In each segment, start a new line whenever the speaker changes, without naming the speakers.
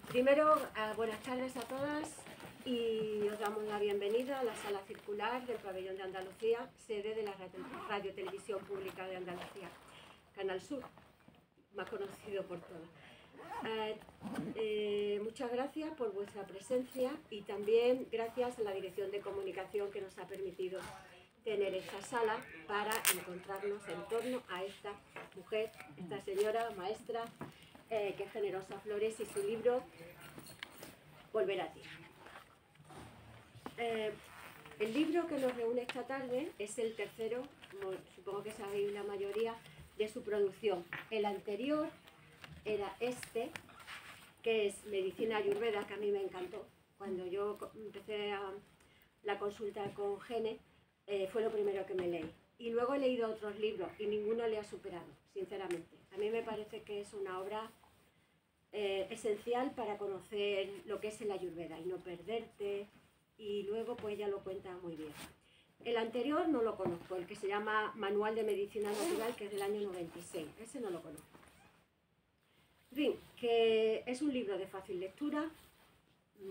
Primero, buenas tardes a todas y os damos la bienvenida a la sala circular del Pabellón de Andalucía, sede de la Radio Televisión Pública de Andalucía, Canal Sur, más conocido por todos. Muchas gracias por vuestra presencia y también gracias a la Dirección de Comunicación que nos ha permitido tener esta sala para encontrarnos en torno a esta mujer, esta señora maestra, que es Generosa Flores, y su libro Volver a ti. El libro que nos reúne esta tarde es el tercero, como supongo que sabéis la mayoría, de su producción. El anterior era este, que es Medicina Ayurveda, que a mí me encantó. Cuando yo empecé la consulta con Gene, fue lo primero que me leí. Y luego he leído otros libros y ninguno le ha superado, sinceramente. A mí me parece que es una obra esencial para conocer lo que es el Ayurveda y no perderte. Y luego pues ella lo cuenta muy bien. El anterior no lo conozco, el que se llama Manual de Medicina Natural, que es del año 96. Ese no lo conozco. En fin, que es un libro de fácil lectura,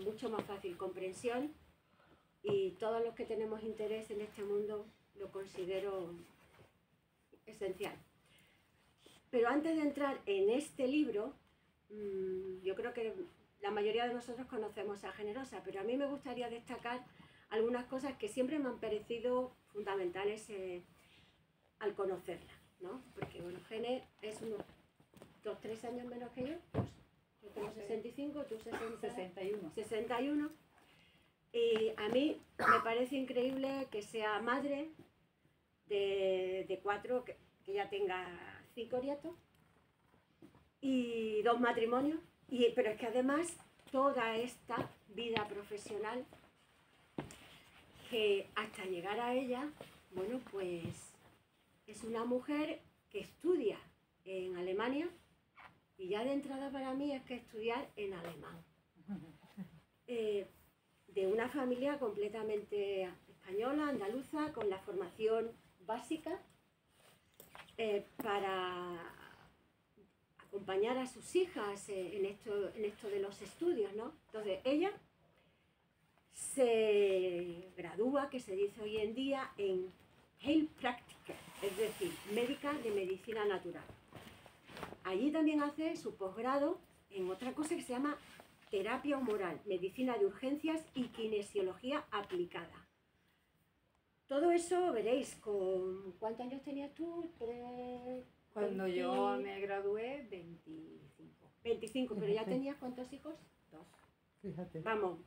mucho más fácil comprensión, y todos los que tenemos interés en este mundo lo considero esencial. Pero antes de entrar en este libro, yo creo que la mayoría de nosotros conocemos a Generosa, pero a mí me gustaría destacar algunas cosas que siempre me han parecido fundamentales al conocerla, ¿no? Porque bueno, Gene es unos 2-3 años menos que yo, pues, yo tengo 65, tú 61. Y a mí me parece increíble que sea madre de 4, que ya tenga 5 nietos y 2 matrimonios, pero es que además toda esta vida profesional, que hasta llegar a ella, bueno, pues es una mujer que estudia en Alemania, y ya de entrada para mí es que estudiar en alemán. De una familia completamente española, andaluza, con la formación básica para acompañar a sus hijas en esto de los estudios, ¿no? Entonces ella se gradúa, que se dice hoy en día, en Heilpraktiker, es decir, médica de medicina natural. Allí también hace su posgrado en otra cosa que se llama terapia humoral, medicina de urgencias y kinesiología aplicada. Todo eso veréis con... ¿Cuántos años tenías tú?
Cuando yo me gradué, 25.
25, pero ya tenías ¿cuántos hijos?
2.
Fíjate.
Vamos,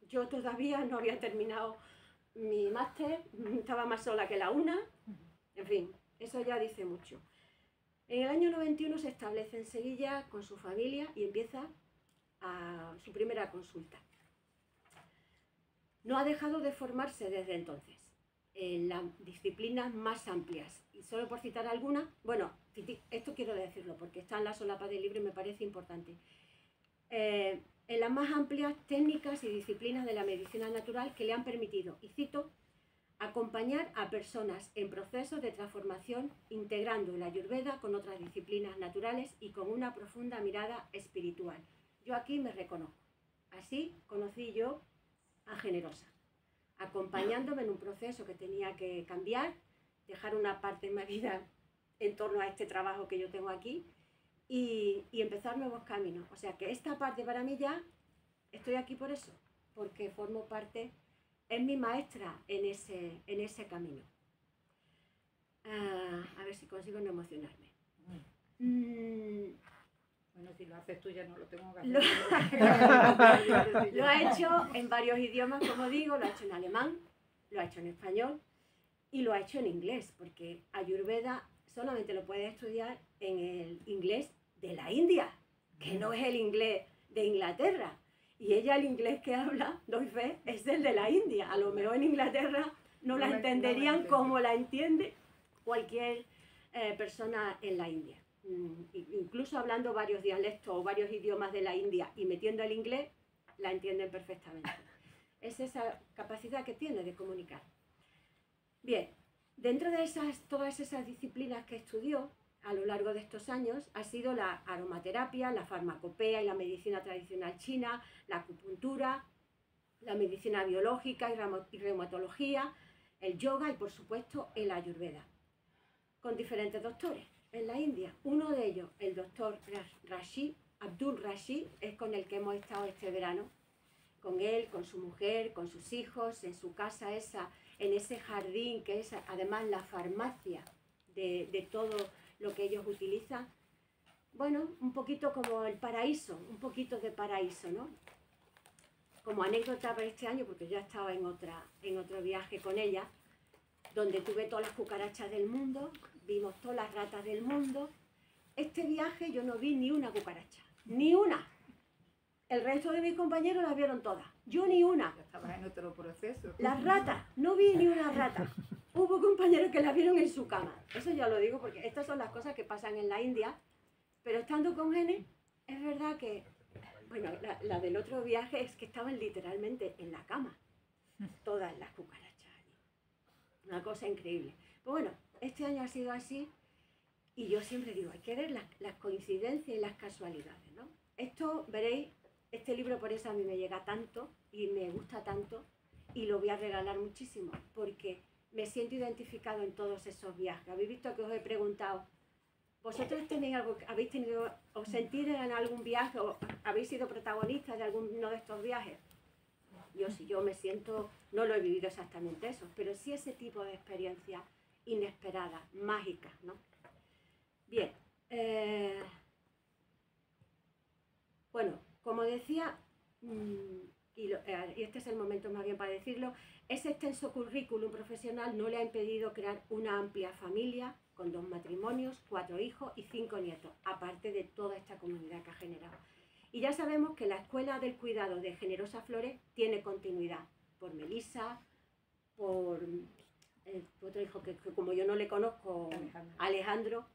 yo todavía no había terminado mi máster, estaba más sola que la una, en fin, eso ya dice mucho. En el año 91 se establece en Sevilla con su familia y empieza su primera consulta. No ha dejado de formarse desde entonces en las disciplinas más amplias. Y solo por citar algunas, bueno, esto quiero decirlo porque está en la solapa del libro y me parece importante. En las más amplias técnicas y disciplinas de la medicina natural que le han permitido, y cito, acompañar a personas en procesos de transformación integrando la Ayurveda con otras disciplinas naturales y con una profunda mirada espiritual. Yo aquí me reconozco. Así conocí yo a Generosa, acompañándome en un proceso que tenía que cambiar, dejar una parte de mi vida en torno a este trabajo que yo tengo aquí y empezar nuevos caminos. O sea que esta parte para mí ya, estoy aquí por eso, porque formo parte, es mi maestra en ese camino. A ver si consigo no emocionarme.
Bueno, si lo haces tú ya no lo tengo que
Lo
hacer.
ha hecho en varios idiomas, como digo, lo ha hecho en alemán, lo ha hecho en español y lo ha hecho en inglés, porque Ayurveda solamente lo puedes estudiar en el inglés de la India, que no es el inglés de Inglaterra. Y ella el inglés que habla, doy fe, es el de la India. A lo mejor en Inglaterra no la entenderían como la entiende cualquier persona en la India. Incluso hablando varios dialectos o varios idiomas de la India y metiendo el inglés, la entienden perfectamente. Es esa capacidad que tiene de comunicar. Bien, dentro de todas esas disciplinas que estudió, a lo largo de estos años ha sido la aromaterapia, la farmacopea y la medicina tradicional china, la acupuntura, la medicina biológica y reumatología, el yoga y por supuesto el ayurveda, con diferentes doctores en la India. Uno de ellos, el doctor Abdul Rashid, es con el que hemos estado este verano, con él, con su mujer, con sus hijos, en su casa esa, en ese jardín que es además la farmacia de todo lo que ellos utilizan. Bueno, un poquito como el paraíso, un poquito de paraíso, ¿no? Como anécdota para este año, porque yo estaba en otro viaje con ella, donde tuve todas las cucarachas del mundo, vimos todas las ratas del mundo. Este viaje yo no vi ni una cucaracha, ni una. El resto de mis compañeros las vieron todas, yo ni una.
Ya estabas en otro proceso.
Las ratas, no vi ni una rata. Hubo compañeros que las vieron en su cama. Eso ya lo digo porque estas son las cosas que pasan en la India. Pero estando con Gene, es verdad que, bueno, la del otro viaje es que estaban literalmente en la cama. Todas las cucarachas allí. Una cosa increíble. Pues bueno, este año ha sido así y yo siempre digo, hay que ver las coincidencias y las casualidades, ¿no? Esto, veréis, este libro por eso a mí me llega tanto y me gusta tanto y lo voy a regalar muchísimo porque me siento identificado en todos esos viajes. Habéis visto que os he preguntado, ¿vosotros tenéis algo, habéis tenido, os sentís en algún viaje o habéis sido protagonistas de alguno de estos viajes? Yo me siento, no lo he vivido exactamente eso, pero sí ese tipo de experiencias inesperadas, mágicas, ¿no? Bien, bueno, como decía, y este es el momento más bien para decirlo, ese extenso currículum profesional no le ha impedido crear una amplia familia con 2 matrimonios, 4 hijos y 5 nietos, aparte de toda esta comunidad que ha generado. Y ya sabemos que la Escuela del Cuidado de Generosa Flores tiene continuidad por Melissa, por otro hijo que como yo no le conozco, Alejandro,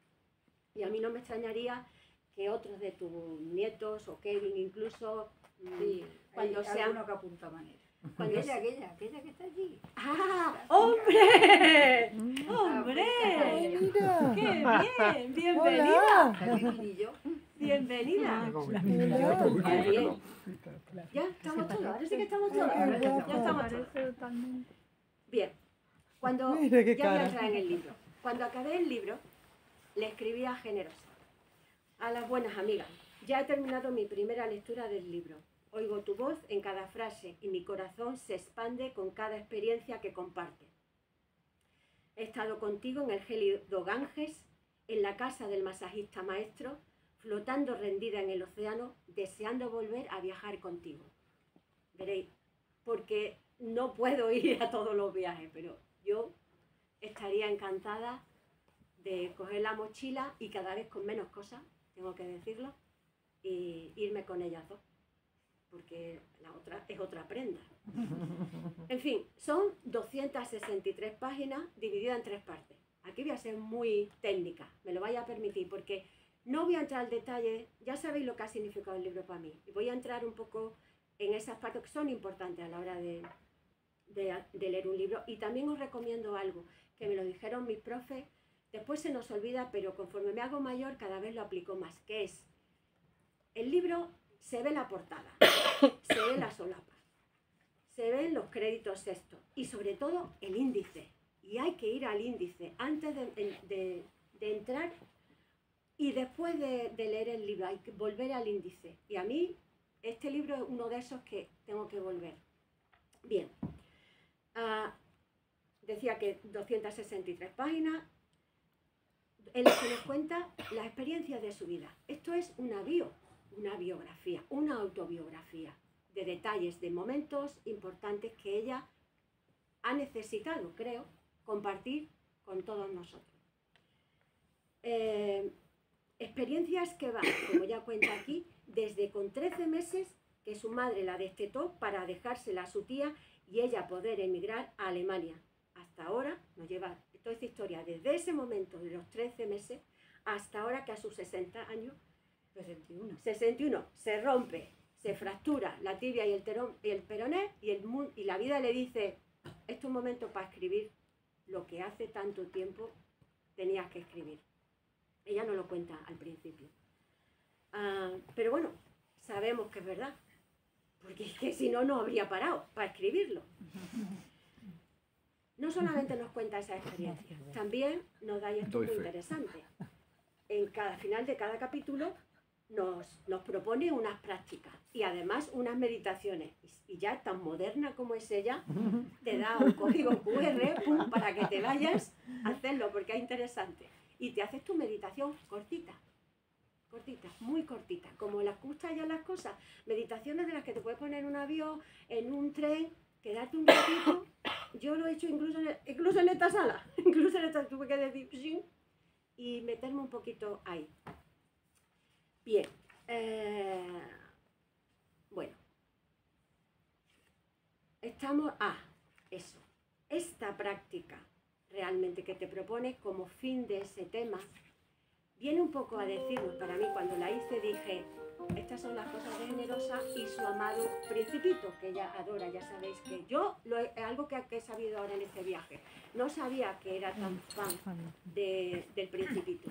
y a mí no me extrañaría que otros de tus nietos o Kevin incluso,
Sí,
cuando
hay
sea
alguno que apunta manera.
cuando
Aquella que está allí.
¡Ah! ¡Hombre! ¡Hombre!
Mira.
¡Qué bien! ¡Bienvenida!
Hola.
Y yo.
¡Bienvenida!
Hola.
Qué bien. Ya estamos todos, ahora sí que estamos todos.
Ay,
Ya
guapa.
estamos todos. Bien, cuando
Mira qué
ya voy a
cara.
entrar en el libro. Cuando acabé el libro, le escribí a Generosa, a las buenas amigas. Ya he terminado mi primera lectura del libro. Oigo tu voz en cada frase y mi corazón se expande con cada experiencia que compartes. He estado contigo en el gélido Ganges, en la casa del masajista maestro, flotando rendida en el océano, deseando volver a viajar contigo. Veréis, porque no puedo ir a todos los viajes, pero yo estaría encantada de coger la mochila y cada vez con menos cosas, tengo que decirlo, y irme con ellas dos, porque la otra es otra prenda. En fin, son 263 páginas divididas en 3 partes. Aquí voy a ser muy técnica, me lo vaya a permitir, porque no voy a entrar al detalle, ya sabéis lo que ha significado el libro para mí, y voy a entrar un poco en esas partes que son importantes a la hora de leer un libro. Y también os recomiendo algo, que me lo dijeron mis profes, después se nos olvida, pero conforme me hago mayor cada vez lo aplico más, que es, el libro se ve la portada, se ve la solapa, se ven los créditos estos y sobre todo el índice. Y hay que ir al índice antes de entrar y después de leer el libro, hay que volver al índice. Y a mí este libro es uno de esos que tengo que volver. Bien, decía que 263 páginas, en las que nos cuenta las experiencias de su vida. Esto es una biografía, una autobiografía de detalles, de momentos importantes que ella ha necesitado, creo, compartir con todos nosotros. Experiencias que van, como ya cuenta aquí, desde con 13 meses que su madre la destetó para dejársela a su tía y ella poder emigrar a Alemania. Hasta ahora nos lleva toda esta historia, desde ese momento de los 13 meses hasta ahora que a sus 60 años, 61, se rompe, se fractura la tibia y el peroné y la vida le dice, este es un momento para escribir lo que hace tanto tiempo tenías que escribir. Ella no lo cuenta al principio. Pero bueno, sabemos que es verdad, porque es que si no, no habría parado para escribirlo. No solamente nos cuenta esa experiencia, también nos da, y esto es muy interesante, en cada final de cada capítulo nos propone unas prácticas y además unas meditaciones. Y ya tan moderna como es ella, te da un código QR pum, para que te vayas a hacerlo, porque es interesante. Y te haces tu meditación cortita, muy cortita, como les gusta ya las cosas. Meditaciones de las que te puedes poner en un avión, en un tren, quedarte un ratito. Yo lo he hecho incluso en esta sala, incluso en esta tuve que decir ¡pshing! Y meterme un poquito ahí. Bien, bueno, estamos eso. Esta práctica realmente que te propone como fin de ese tema viene un poco a decirnos, para mí cuando la hice dije, estas son las cosas de Generosa y su amado Principito, que ella adora. Ya sabéis que yo, es algo que he sabido ahora en este viaje, no sabía que era tan fan del Principito,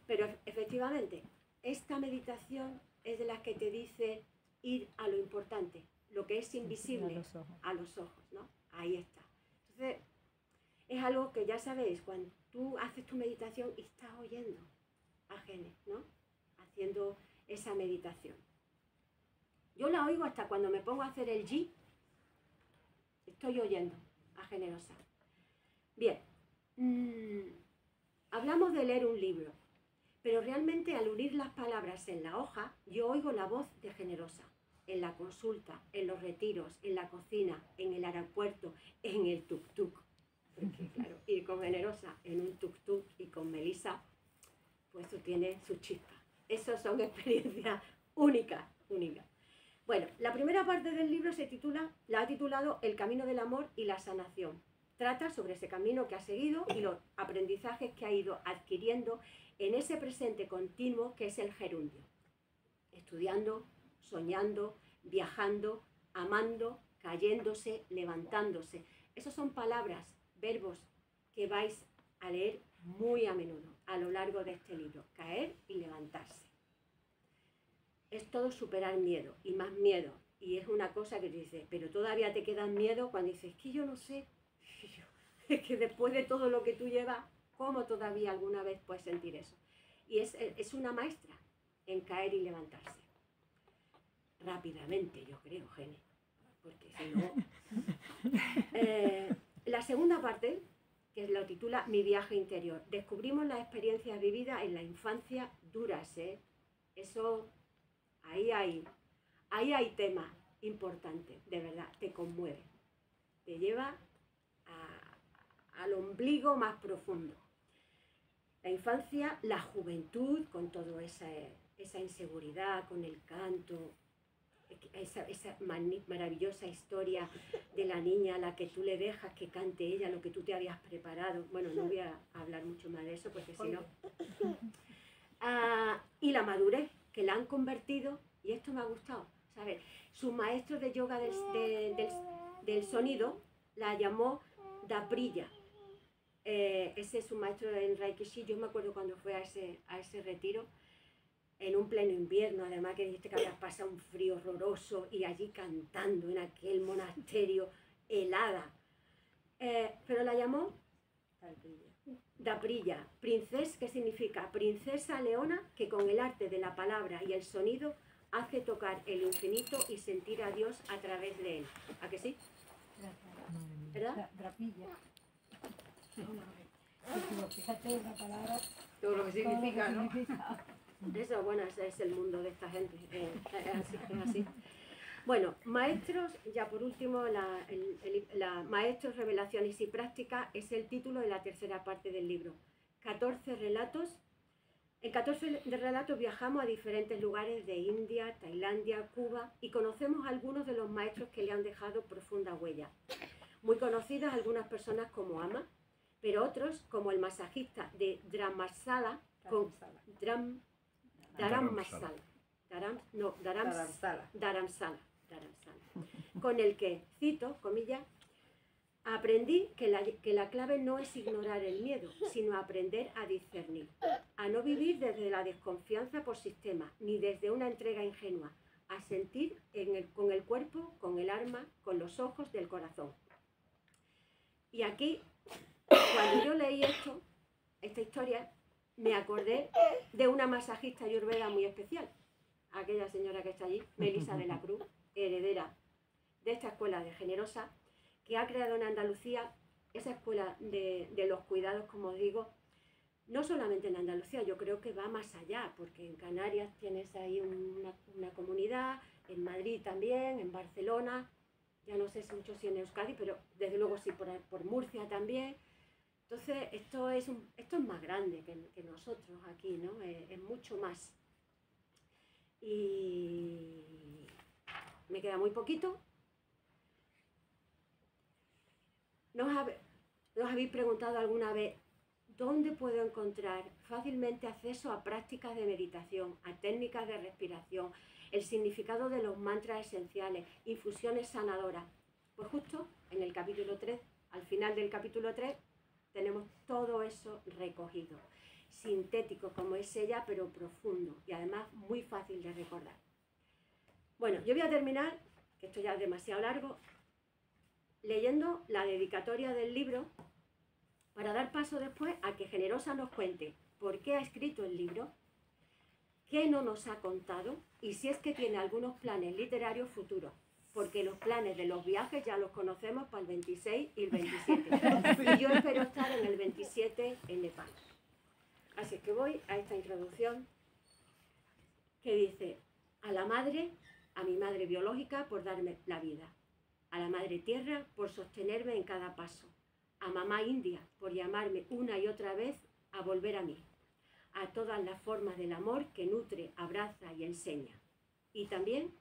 pero efectivamente, esta meditación es de las que te dice ir a lo importante, lo que es invisible, a los ojos, ¿no? Ahí está. Entonces, es algo que ya sabéis, cuando tú haces tu meditación y estás oyendo a Gene, ¿no? Haciendo esa meditación. Yo la oigo hasta cuando me pongo a hacer el G, estoy oyendo a Generosa. Bien, hablamos de leer un libro, pero realmente al unir las palabras en la hoja, yo oigo la voz de Generosa, en la consulta, en los retiros, en la cocina, en el aeropuerto, en el tuk-tuk. Porque claro, ir con Generosa en un tuk-tuk y con Melissa, pues eso tiene su chispa. Esas son experiencias únicas. Bueno, la primera parte del libro la ha titulado El camino del amor y la sanación. Trata sobre ese camino que ha seguido y los aprendizajes que ha ido adquiriendo en ese presente continuo que es el gerundio. Estudiando, soñando, viajando, amando, cayéndose, levantándose. Esas son palabras, verbos que vais a leer muy a menudo a lo largo de este libro. Caer y levantarse. Es todo superar miedo y más miedo. Y es una cosa que te dice, pero todavía te queda miedo cuando dices, es que yo no sé. Es que después de todo lo que tú llevas, ¿cómo todavía alguna vez puedes sentir eso? Y es una maestra en caer y levantarse. Rápidamente, yo creo, Gene. Porque si no... la segunda parte, que lo titula Mi viaje interior. Descubrimos las experiencias vividas en la infancia duras, ¿eh? Eso, ahí hay temas importantes, de verdad, te conmueve. Te lleva al ombligo más profundo. La infancia, la juventud, con toda esa inseguridad, con el canto, esa maravillosa historia de la niña a la que tú le dejas que cante ella lo que tú te habías preparado. Bueno, no voy a hablar mucho más de eso porque si no... y la madurez que la han convertido, y esto me ha gustado, ¿sabes? Su maestro de yoga del sonido la llamó Dapriya. Ese es su maestro en Reiki. Yo me acuerdo cuando fue a ese retiro, en un pleno invierno, además que dijiste que habías pasado un frío horroroso y allí cantando en aquel monasterio helada. Pero la llamó Dapriya, princesa, que significa princesa leona que con el arte de la palabra y el sonido hace tocar el infinito y sentir a Dios a través de él. ¿A que sí? ¿Verdad?
Drapilla.
Fíjate la palabra.
Todo lo que significa, ¿no?
Eso, bueno, ese es el mundo de esta gente. Es así. Bueno, maestros, ya por último, Maestros, Revelaciones y Prácticas es el título de la tercera parte del libro. 14 relatos. En 14 relatos viajamos a diferentes lugares de India, Tailandia, Cuba y conocemos a algunos de los maestros que le han dejado profunda huella. Muy conocidas algunas personas como Ama, pero otros como el masajista de Dharamsala, con el que, cito, comillas, Aprendí que la clave no es ignorar el miedo, sino aprender a discernir, a no vivir desde la desconfianza por sistema, ni desde una entrega ingenua, a sentir con el cuerpo, con el alma, con los ojos del corazón. Y aquí, cuando yo leí esta historia, me acordé de una masajista ayurveda muy especial, aquella señora que está allí, Melisa de la Cruz, heredera de esta escuela de Generosa, que ha creado en Andalucía esa escuela de los cuidados, como os digo, no solamente en Andalucía, yo creo que va más allá, porque en Canarias tienes ahí una comunidad, en Madrid también, en Barcelona, ya no sé mucho si en Euskadi, pero desde luego sí por Murcia también. Entonces esto es más grande que nosotros aquí, ¿no? Es mucho más. Y me queda muy poquito. ¿Nos habéis preguntado alguna vez dónde puedo encontrar fácilmente acceso a prácticas de meditación, a técnicas de respiración, el significado de los mantras esenciales, infusiones sanadoras? Pues justo en el capítulo 3, al final del capítulo 3, tenemos todo eso recogido, sintético como es ella, pero profundo y además muy fácil de recordar. Bueno, yo voy a terminar, que esto ya es demasiado largo, leyendo la dedicatoria del libro para dar paso después a que Generosa nos cuente por qué ha escrito el libro, qué no nos ha contado y si es que tiene algunos planes literarios futuros, porque los planes de los viajes ya los conocemos para el 26 y el 27. Y yo espero estar en el 27 en Nepal. Así que voy a esta introducción que dice: a la madre, a mi madre biológica por darme la vida, a la madre tierra por sostenerme en cada paso, a mamá India por llamarme una y otra vez a volver a mí, a todas las formas del amor que nutre, abraza y enseña, y también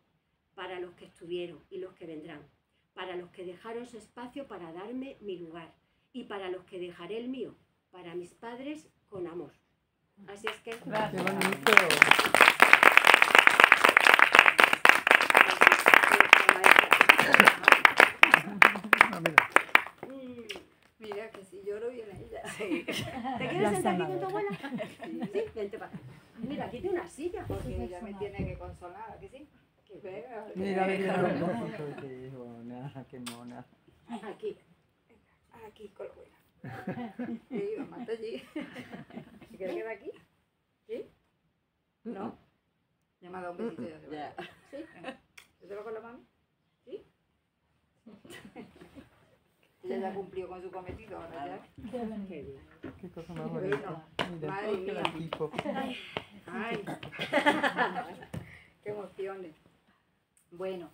para los que estuvieron y los que vendrán, para los que dejaron su espacio para darme mi lugar, y para los que dejaré el mío, para mis padres con amor. Así es que...
Gracias. ¡Qué bonito!
Mira que si lloro viene ella.
Sí. ¿Te quieres sentar aquí con tu abuela? Sí, vente para acá. Mira, aquí tiene una silla.
Porque ella me tiene que consolar, ¿a que sí? Que venga.
Mira, qué mona, qué mona.
Aquí.
Aquí con la abuela. Sí, mamá está allí. ¿Se quiere quedar aquí? ¿Sí? ¿No? Ya me ha dado un besito y ya se va. ¿Sí? ¿Yo te lo con la mami? ¿Sí? Ella ya cumplió con su cometido ahora ya.
Qué cosa más bonita. Mira,
Madre
qué
mía.
tipo.
Ay, qué emociones. Bueno,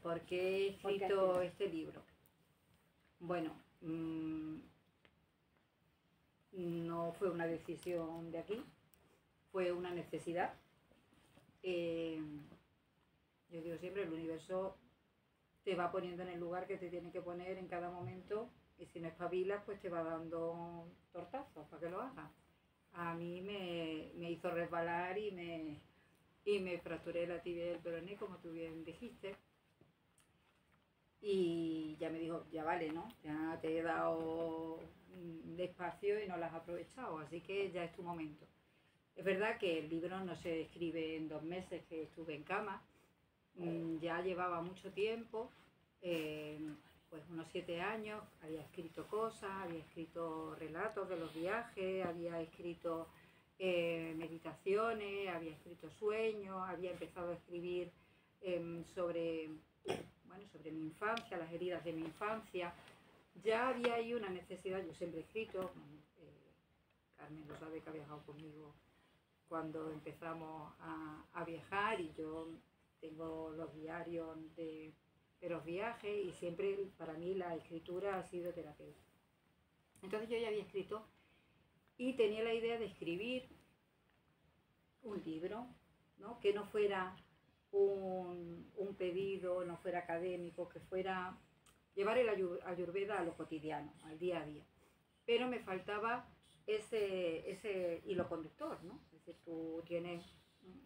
¿por qué he escrito este libro? Bueno, no fue una decisión de aquí, fue una necesidad. Yo digo siempre, el universo te va poniendo en el lugar que te tiene que poner en cada momento, y si no espabilas, pues te va dando tortazos para que lo hagas. A mí me hizo resbalar y me fracturé la tibia del peroné, como tú bien dijiste. Y ya me dijo, ya vale, ¿no? Ya te he dado espacio y no lo has aprovechado, así que ya es tu momento. Es verdad que el libro no se escribe en 2 meses que estuve en cama. Ya llevaba mucho tiempo, pues unos 7 años, había escrito cosas, había escrito relatos de los viajes, había escrito meditaciones, había escrito sueños, había empezado a escribir sobre mi infancia, las heridas de mi infancia. Ya había ahí una necesidad, yo siempre he escrito, Carmen lo sabe que ha viajado conmigo cuando empezamos a viajar, y yo tengo los diarios de los viajes, y siempre para mí la escritura ha sido terapeuta. Entonces yo ya había escrito y tenía la idea de escribir un libro, ¿no? Que no fuera un pedido, no fuera académico, que fuera llevar el ayurveda a lo cotidiano, al día a día. Pero me faltaba ese hilo conductor, ¿no? Es decir, tú tienes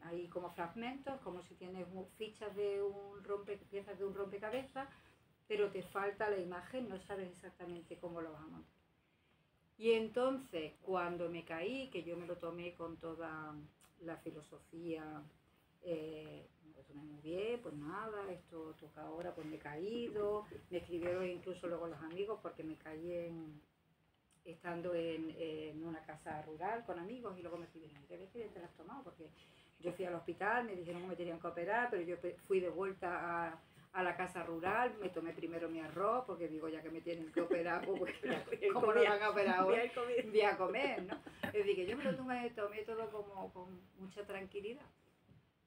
ahí como fragmentos, como si tienes fichas de piezas de un rompecabezas, pero te falta la imagen, no sabes exactamente cómo lo vas a montar. Y entonces, cuando me caí, que yo me lo tomé con toda la filosofía, me lo tomé muy bien, pues nada, esto toca ahora, pues me he caído, me escribieron incluso luego los amigos porque me caí estando en una casa rural con amigos y luego me escribieron, ¿qué ves que te la has tomado? Porque yo fui al hospital, me dijeron que me tenían que operar, pero yo fui de vuelta a la casa rural, me tomé primero mi arroz, porque digo, ya que me tienen que operar, pues ¿cómo lo van a operar ahora? Voy a comer, ¿no? Es decir, que yo me lo tomé todo como con mucha tranquilidad.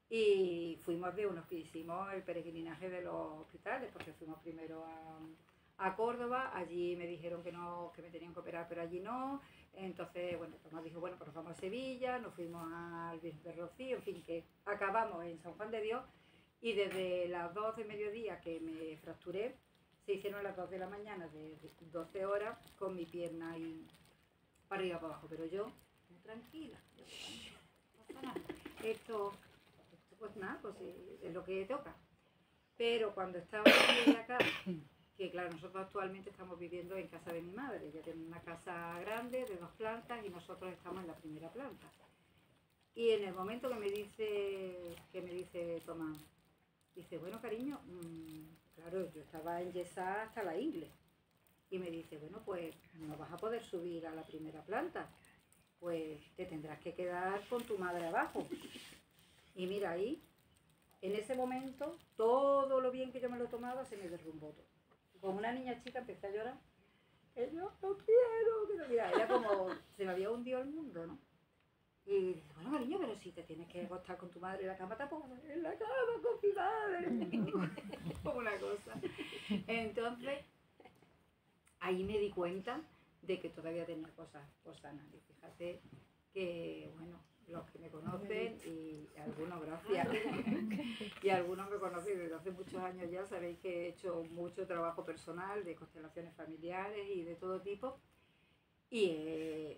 Y fuimos de unos que hicimos el peregrinaje de los hospitales, porque fuimos primero a Córdoba, allí me dijeron que no, que me tenían que operar, pero allí no. Entonces, bueno, Tomás dijo, bueno, pues nos vamos a Sevilla, nos fuimos al Virgen del Rocío, en fin, que acabamos en San Juan de Dios. Y desde las 2 de mediodía que me fracturé, se hicieron las 2 de la mañana de 12 horas con mi pierna ahí para arriba para abajo. Pero yo, muy tranquila, yo, no pasa nada. Esto pues nada, pues es lo que toca. Pero cuando estaba aquí acá, que claro, nosotros actualmente estamos viviendo en casa de mi madre. Ella tiene una casa grande de 2 plantas y nosotros estamos en la primera planta. Y en el momento que me dice Tomás, dice, bueno, cariño, claro, yo estaba enyesada hasta la ingle. Y me dice, bueno, pues no vas a poder subir a la primera planta. Pues te tendrás que quedar con tu madre abajo. Y mira ahí, en ese momento, todo lo bien que yo me lo tomaba se me derrumbó todo. Como una niña chica empecé a llorar. Y yo, no quiero, que no. Mira, era como, se me había hundido el mundo, ¿no? Y dice, bueno, cariño, pero si te tienes que acostar con tu madre en la cama, tampoco en la cama con mi madre. Como una cosa. Entonces, ahí me di cuenta de que todavía tenía cosas por sanar. Y fíjate que, bueno, los que me conocen y algunos, gracias, y algunos me conocen desde hace muchos años ya, sabéis que he hecho mucho trabajo personal de constelaciones familiares y de todo tipo. Y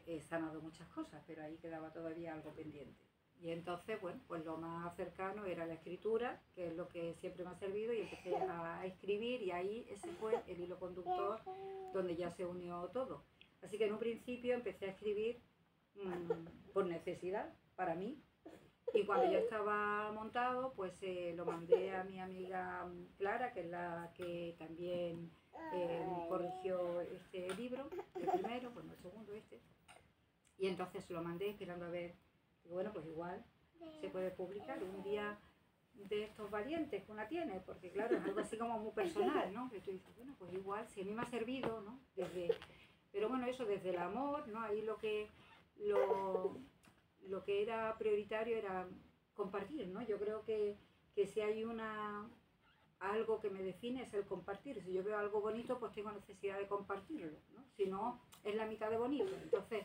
he sanado muchas cosas, pero ahí quedaba todavía algo pendiente. Y entonces, bueno, pues lo más cercano era la escritura, que es lo que siempre me ha servido, y empecé a escribir y ahí ese fue el hilo conductor donde ya se unió todo. Así que en un principio empecé a escribir por necesidad, para mí, y cuando ya estaba montado, pues lo mandé a mi amiga Clara, que es la que también corrigió este libro, el primero, bueno, el segundo y entonces lo mandé esperando a ver, y bueno, pues igual se puede publicar un día de estos valientes que una tiene, porque claro, es algo así como muy personal, ¿no? Que tú dices, bueno, pues igual, si a mí me ha servido, ¿no? Pero bueno, eso desde el amor, ¿no? Ahí lo que era prioritario era compartir, ¿no? Yo creo que si hay algo que me define es el compartir. Si yo veo algo bonito, pues tengo necesidad de compartirlo, ¿no? Si no, es la mitad de bonito. Entonces,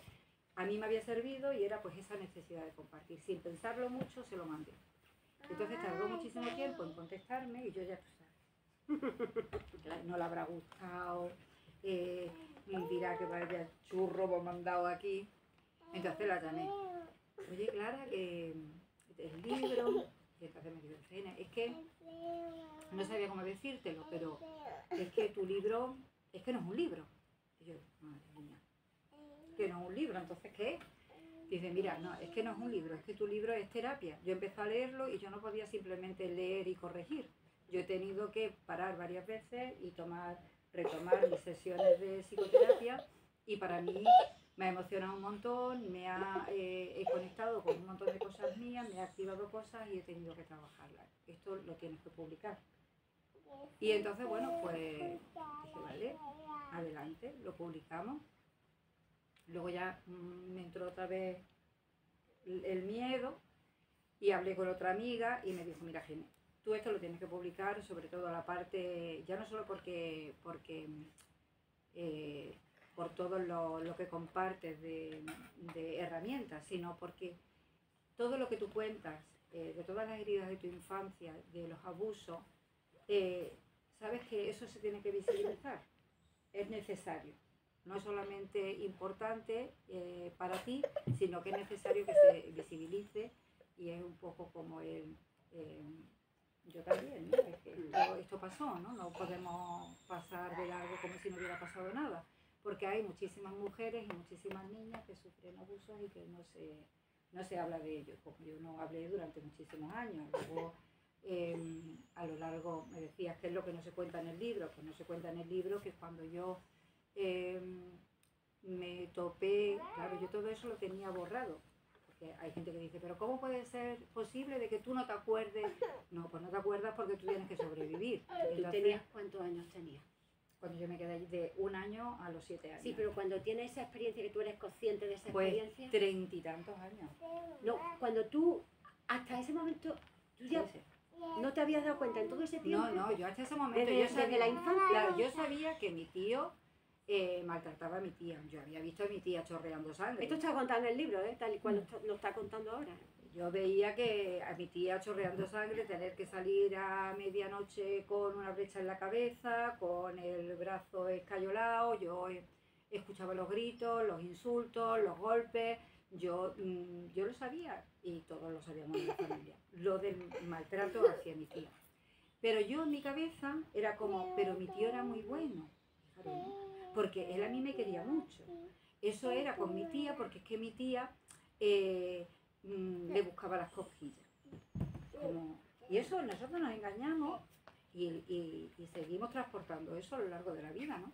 a mí me había servido y era pues esa necesidad de compartir. Sin pensarlo mucho, se lo mandé. Entonces tardó muchísimo tiempo en contestarme y yo ya, tú sabes, no le habrá gustado, dirá que vaya churro me ha mandado aquí. Entonces la llamé. Oye, Clara, que el libro, y entonces me dijo, Reina, es que no sabía cómo decírtelo, pero es que tu libro, es que no es un libro. Y yo, madre mía, que no es un libro, entonces ¿qué? Dice, mira, no, es que no es un libro, es que tu libro es terapia. Yo empecé a leerlo y yo no podía simplemente leer y corregir. Yo he tenido que parar varias veces y retomar mis sesiones de psicoterapia y para mí me ha emocionado un montón, he conectado con un montón de cosas mías, me ha activado cosas y he tenido que trabajarlas. Esto lo tienes que publicar. Y entonces, bueno, pues dije, vale, adelante, lo publicamos. Luego ya me entró otra vez el miedo y hablé con otra amiga y me dijo, mira, Gene, tú esto lo tienes que publicar, sobre todo la parte, ya no solo por todo lo que compartes de herramientas, sino porque todo lo que tú cuentas, de todas las heridas de tu infancia, de los abusos, sabes que eso se tiene que visibilizar, es necesario. No es solamente importante para ti, sino que es necesario que se visibilice y es un poco como yo también, ¿no? Es que esto pasó, ¿no? No podemos pasar de largo como si no hubiera pasado nada, porque hay muchísimas mujeres y muchísimas niñas que sufren abusos y que no se habla de ello, como yo no hablé durante muchísimos años. Luego, a lo largo, me decías qué es lo que no se cuenta en el libro, pues no se cuenta en el libro que cuando yo me topé, claro, yo todo eso lo tenía borrado. Porque hay gente que dice, pero ¿cómo puede ser posible de que tú no te acuerdes? No, pues no te acuerdas porque tú tienes que sobrevivir.
Entonces, ¿cuántos años tenías?
Cuando yo me quedé allí de 1 año a los 7 años.
Sí, pero cuando tienes esa experiencia, que tú eres consciente de esa
pues
experiencia.
30 y tantos años.
No, cuando tú, hasta ese momento, tú ya
Sí, sí.
no te habías dado cuenta en todo ese tiempo.
No, yo hasta ese momento,
Desde la infancia.
Claro, yo sabía que mi tío maltrataba a mi tía. Yo había visto a mi tía chorreando sangre.
Esto está contado en el libro, tal y cual lo está contando ahora.
Yo veía que a mi tía chorreando sangre, tener que salir a medianoche con una brecha en la cabeza, con el brazo escayolado, yo escuchaba los gritos, los insultos, los golpes, yo lo sabía y todos lo sabíamos en la familia, lo del maltrato hacia mi tía. Pero yo en mi cabeza era como, pero mi tío era muy bueno, fíjate, ¿no? Porque él a mí me quería mucho. Eso era con mi tía, porque es que mi tía le buscaba las cosquillas. Y eso nosotros nos engañamos y seguimos transportando eso a lo largo de la vida, ¿no?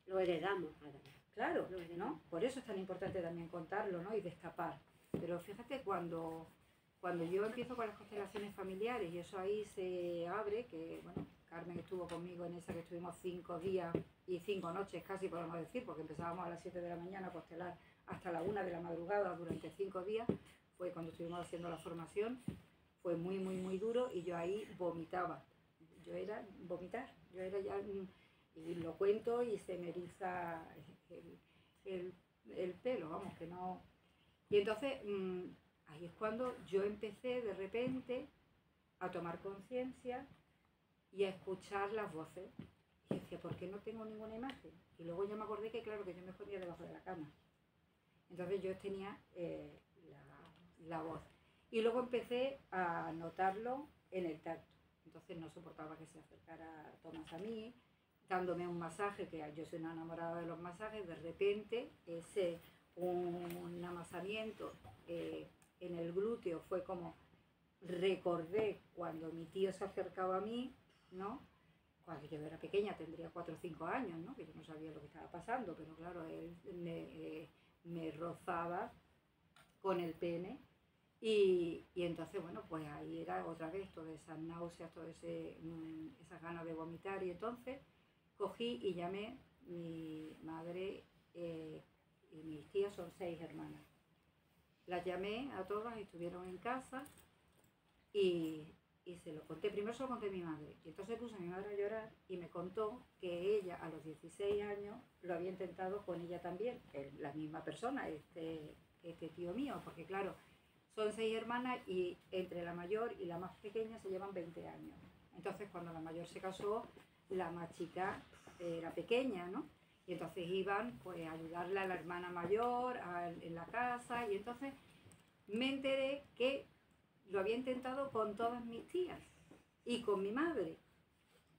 Lo heredamos, además.
Claro, ¿no? Por eso es tan importante también contarlo, ¿no? Y destapar. Pero fíjate, cuando yo empiezo con las constelaciones familiares y eso ahí se abre, que bueno, Carmen estuvo conmigo en esa que estuvimos 5 días y 5 noches casi, podemos decir, porque empezábamos a las 7 de la mañana a constelar hasta la 1 de la madrugada durante 5 días, fue cuando estuvimos haciendo la formación, fue muy, muy, muy duro y yo ahí vomitaba. Yo era vomitar, yo era ya, y lo cuento y se me eriza el pelo, vamos, que no. Y entonces ahí es cuando yo empecé de repente a tomar conciencia y a escuchar las voces. Y decía, ¿por qué no tengo ninguna imagen? Y luego ya me acordé que claro, que yo me escondía debajo de la cama. Entonces yo tenía la voz. Y luego empecé a notarlo en el tacto. Entonces no soportaba que se acercara Tomás a mí, dándome un masaje, que yo soy una enamorada de los masajes, de repente un amasamiento en el glúteo fue como, recordé cuando mi tío se acercaba a mí, ¿no? Cuando yo era pequeña, tendría 4 o 5 años, ¿no? Que yo no sabía lo que estaba pasando, pero claro, él me rozaba con el pene y entonces, bueno, pues ahí era otra vez todas esas náuseas, todas esas ganas de vomitar y entonces cogí y llamé, mi madre y mis tías son 6 hermanas. Las llamé a todas, estuvieron en casa y se lo conté. Primero se lo conté a mi madre y entonces puse a mi madre a llorar y me contó que ella a los 16 años lo había intentado con ella también, la misma persona, este tío mío, porque claro, son 6 hermanas y entre la mayor y la más pequeña se llevan 20 años. Entonces cuando la mayor se casó, la más chica era pequeña, ¿no? Y entonces iban pues a ayudarle a la hermana mayor en la casa y entonces me enteré que lo había intentado con todas mis tías y con mi madre,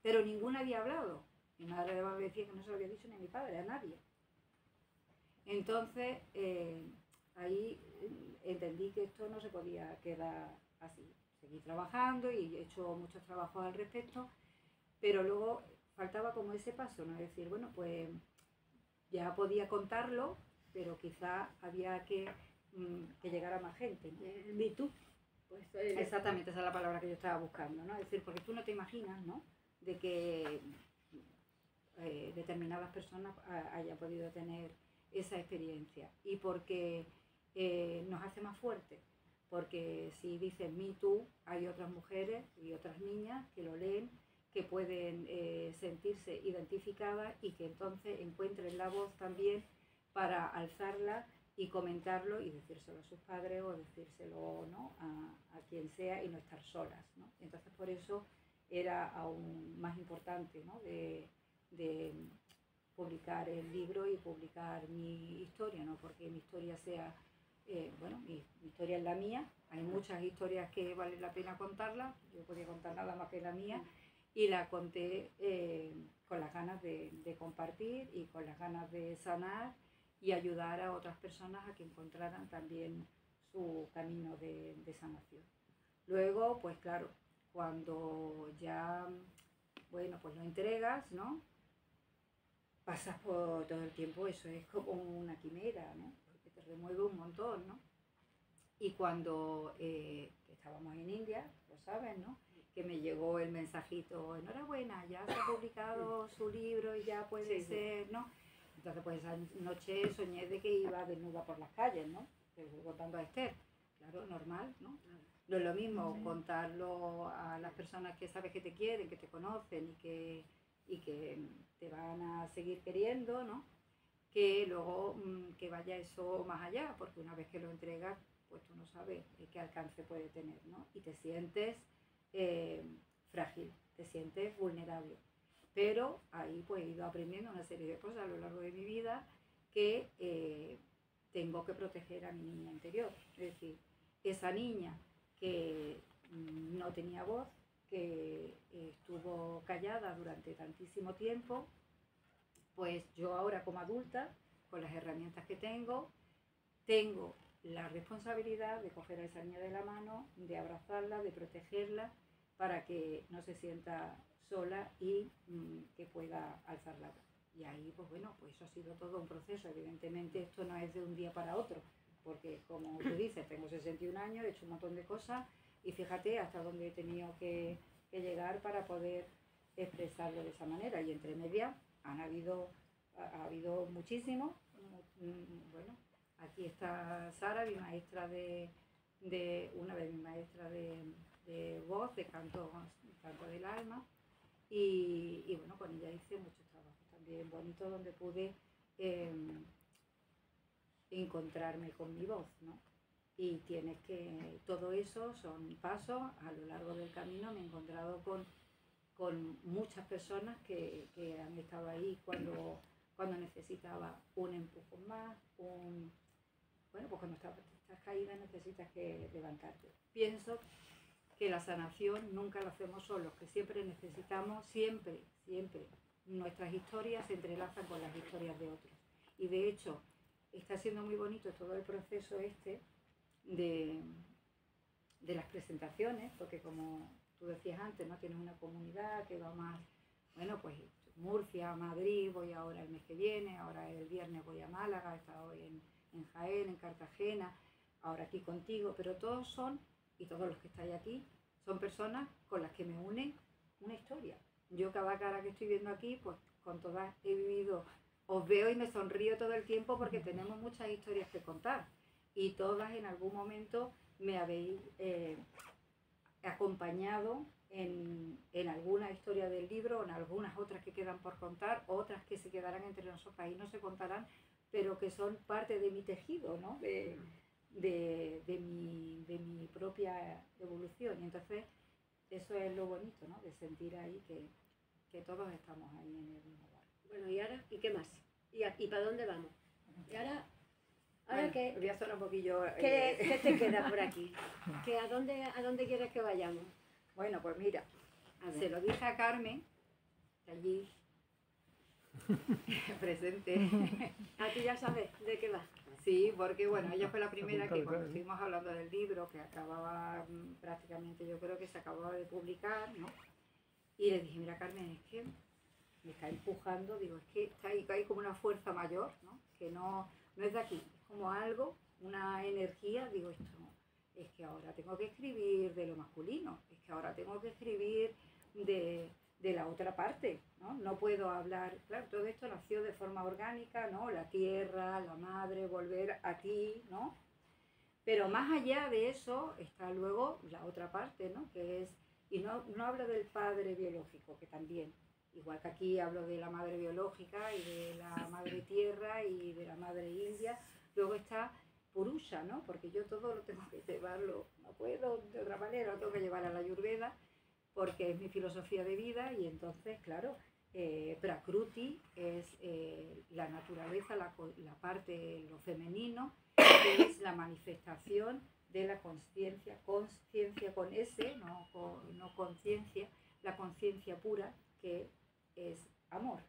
pero ninguna había hablado. Mi madre me decía que no se lo había dicho ni a mi padre, a nadie. Entonces ahí entendí que esto no se podía quedar así. Seguí trabajando y he hecho muchos trabajos al respecto, pero luego faltaba como ese paso, ¿no? Es decir, bueno, pues ya podía contarlo, pero quizá había que llegara más gente, ¿no?
Me Too. Pues,
Exactamente, esa es la palabra que yo estaba buscando, ¿no? Es decir, porque tú no te imaginas, ¿no? De que determinadas personas hayan podido tener esa experiencia y porque nos hace más fuertes, porque si dices Me Too, hay otras mujeres y otras niñas que lo leen, que pueden sentirse identificadas y que entonces encuentren la voz también para alzarla y comentarlo y decírselo a sus padres o decírselo, ¿no? a quien sea y no estar solas, ¿no? Entonces por eso era aún más importante, ¿no? de publicar el libro y publicar mi historia, no porque mi historia sea bueno, mi historia es la mía, hay muchas historias que vale la pena contarlas, yo podía contar nada más que la mía, y la conté con las ganas de compartir y con las ganas de sanar y ayudar a otras personas a que encontraran también su camino de sanación. Luego, pues claro, cuando ya, bueno, pues lo entregas, ¿no? Pasas por todo el tiempo, eso es como una quimera, ¿no? Porque te remueve un montón, ¿no? Y cuando estábamos en India, lo sabes, ¿no? Que me llegó el mensajito, enhorabuena, ya se ha publicado su libro y ya puede ser, ¿no? Entonces, pues esa noche soñé de que iba desnuda por las calles, ¿no? Contando a Esther. Claro, normal, ¿no? No es lo mismo contarlo a las personas que sabes que te quieren, que te conocen y que te van a seguir queriendo, ¿no? Que luego que vaya eso más allá, porque una vez que lo entregas, pues tú no sabes qué alcance puede tener, ¿no? Y te sientes frágil, te sientes vulnerable. Pero ahí pues he ido aprendiendo una serie de cosas a lo largo de mi vida que tengo que proteger a mi niña interior. Es decir, esa niña que no tenía voz, que estuvo callada durante tantísimo tiempo, pues yo ahora como adulta, con las herramientas que tengo la responsabilidad de coger a esa niña de la mano, de abrazarla, de protegerla, para que no se sienta sola y que pueda alzar la voz. Y ahí, pues bueno, pues eso ha sido todo un proceso. Evidentemente esto no es de un día para otro, porque como tú dices, tengo 61 años, he hecho un montón de cosas y fíjate hasta dónde he tenido que llegar para poder expresarlo de esa manera. Y entre medias ha habido muchísimo. Bueno, aquí está Sara, mi maestra una de mis maestras de voz, de canto del alma. Y bueno, con ella hice muchos trabajos también bonitos donde pude encontrarme con mi voz, ¿no? Y todo eso son pasos, a lo largo del camino me he encontrado con muchas personas que han estado ahí cuando necesitaba un empujón más, bueno, pues cuando estás caída necesitas que levantarte. Pienso que la sanación nunca la hacemos solos, que siempre necesitamos, siempre, nuestras historias se entrelazan con las historias de otros. Y de hecho, está siendo muy bonito todo el proceso de las presentaciones, porque como tú decías antes, ¿no? Tienes una comunidad que va más, bueno, pues Murcia, Madrid, voy ahora el mes que viene, ahora el viernes voy a Málaga, he estado en Jaén, en Cartagena, ahora aquí contigo, pero todos los que estáis aquí, son personas con las que me une una historia. Yo cada cara que estoy viendo aquí, pues con todas he vivido, os veo y me sonrío todo el tiempo porque tenemos muchas historias que contar y todas en algún momento me habéis acompañado en alguna historia del libro, en algunas otras que quedan por contar, otras que se quedarán entre nosotras y no se contarán, pero que son parte de mi tejido, ¿no? de mi propia evolución. Y entonces eso es lo bonito, ¿no? De sentir ahí que todos estamos ahí en el mismo barco.
Bueno, ¿y ahora? ¿Y qué más? ¿Y para dónde vamos? ¿Y ahora
Bueno,
qué?
voy a hacer un poquillo...
¿Qué te queda por aquí? ¿A dónde quieres que vayamos?
Bueno, pues mira, se lo dije a Carmen, allí presente.
¿A ti ya sabes de qué va?
Sí, porque bueno, ella fue la primera que cuando estuvimos hablando del libro, que acababa prácticamente, yo creo que se acababa de publicar, ¿no? Y le dije, mira Carmen, es que me está empujando, digo, es que está ahí, hay como una fuerza mayor, ¿no? Que no es de aquí, es como algo, una energía, digo, esto no, es que ahora tengo que escribir de lo masculino, es que ahora tengo que escribir de la otra parte, ¿no? No puedo hablar, claro, todo esto nació de forma orgánica, ¿no? La tierra, la madre, volver a ti, ¿no? Pero más allá de eso está luego la otra parte, ¿no? Que es, y no hablo del padre biológico, que también, igual que aquí hablo de la madre biológica y de la madre tierra y de la madre india, luego está Purusha, ¿no? Porque yo todo lo tengo que llevarlo, no puedo de otra manera, lo tengo que llevar a la Ayurveda, porque es mi filosofía de vida y entonces, claro, Prakruti es la naturaleza, la parte, lo femenino, que es la manifestación de la conciencia con S, no conciencia, la conciencia pura, que es amor.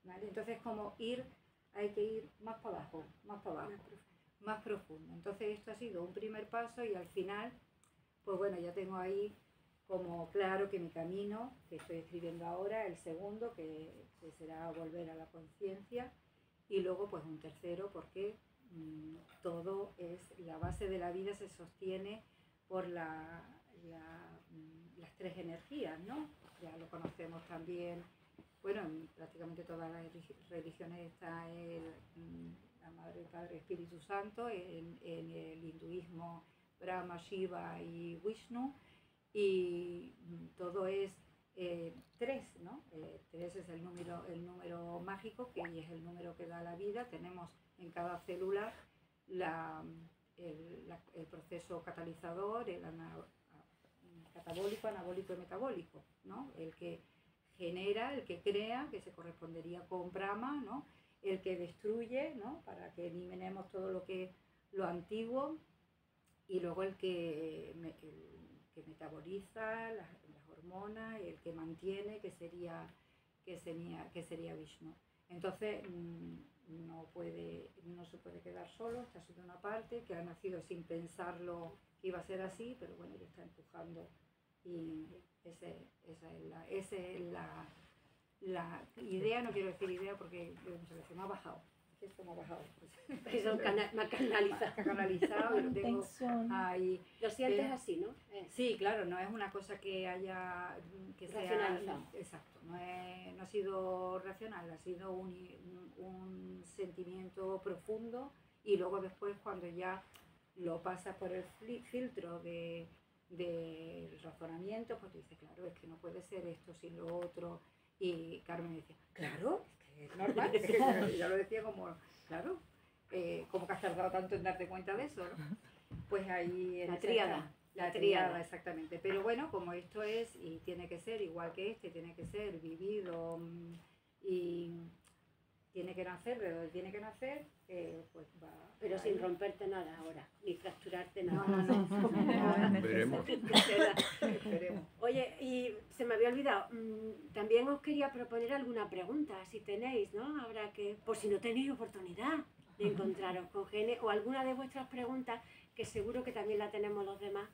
¿Vale? Entonces, como hay que ir más para abajo, más profundo. Entonces, esto ha sido un primer paso y al final, pues bueno, ya tengo ahí como claro que mi camino, que estoy escribiendo ahora, el segundo, que será volver a la conciencia, y luego pues un tercero, porque todo es, la base de la vida se sostiene por las tres energías, ¿no? Ya lo conocemos también, bueno, en prácticamente todas las religiones está la Madre, el Padre, Espíritu Santo, en el hinduismo Brahma, Shiva y Vishnu, y todo es 3, ¿no? 3 es el número mágico, que es el número que da la vida. Tenemos en cada célula el proceso catalizador, el catabólico, anabólico y metabólico, ¿no? El que genera, el que crea, que se correspondería con Brahma, ¿no? El que destruye, ¿no? Para que eliminemos todo lo antiguo, y luego el que metaboliza las hormonas, el que mantiene, que sería Vishnu. Entonces no se puede quedar solo. Esta ha sido una parte que ha nacido sin pensarlo que iba a ser así, pero bueno, ya está empujando, y esa es la idea. No quiero decir idea porque me ha bajado. Es como bajado.
Me ha canalizado.
Y lo tengo ahí.
Lo sientes así, ¿no?
Sí, claro, no es una cosa que sea exacto, no ha sido racional, ha sido un sentimiento profundo, y luego después, cuando ya lo pasas por el filtro del razonamiento, pues dices, claro, es que no puede ser esto sin lo otro. Y Carmen decía, claro, es normal, ya lo decía como, claro, como que has tardado tanto en darte cuenta de eso, ¿no? Pues ahí
la tríada.
La tríada, exactamente. Pero bueno, como esto es, y tiene que ser igual que tiene que ser vivido, y tiene que nacer de donde tiene que nacer, pues va.
Pero sin romperte nada ahora, ni fracturarte nada.
No.
Veremos.
Esperemos.
Oye, y se me había olvidado, también os quería proponer alguna pregunta, si tenéis, ¿no? Habrá que, por si no tenéis oportunidad de encontraros con Gene, o alguna de vuestras preguntas, que seguro que también la tenemos los demás,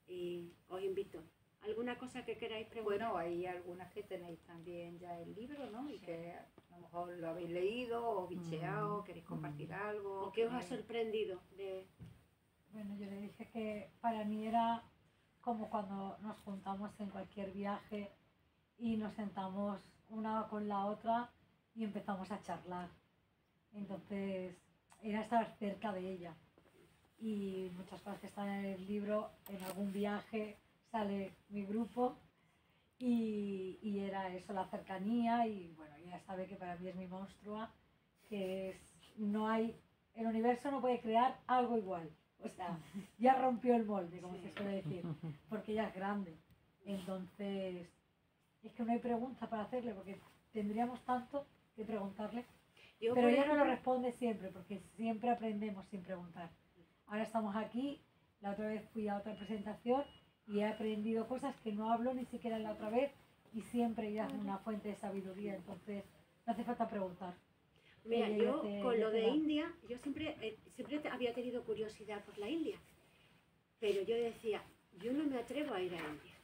y os invito. ¿Alguna cosa que queráis preguntar?
Bueno, hay algunas que tenéis también ya el libro, ¿no? Y que a lo mejor lo habéis leído o bicheado, queréis compartir algo.
¿O qué os ha sorprendido?
Bueno, yo le dije que para mí era como cuando nos juntamos en cualquier viaje y nos sentamos una con la otra y empezamos a charlar. Entonces era estar cerca de ella. Y muchas cosas que están en el libro, en algún viaje sale mi grupo, y era eso, la cercanía. Y bueno, ya sabe que para mí es mi monstrua, que el universo no puede crear algo igual, o sea, ya rompió el molde, como se suele decir, porque ya es grande. Entonces es que no hay pregunta para hacerle, porque tendríamos tanto que preguntarle, pero ella no lo responde siempre, porque siempre aprendemos sin preguntar. Ahora estamos aquí, la otra vez fui a otra presentación y he aprendido cosas que no hablo ni siquiera la otra vez, y siempre ella es una fuente de sabiduría, entonces no hace falta preguntar.
Mira, yo con lo de India, yo siempre había tenido curiosidad por la India, pero yo decía, yo no me atrevo a ir a India.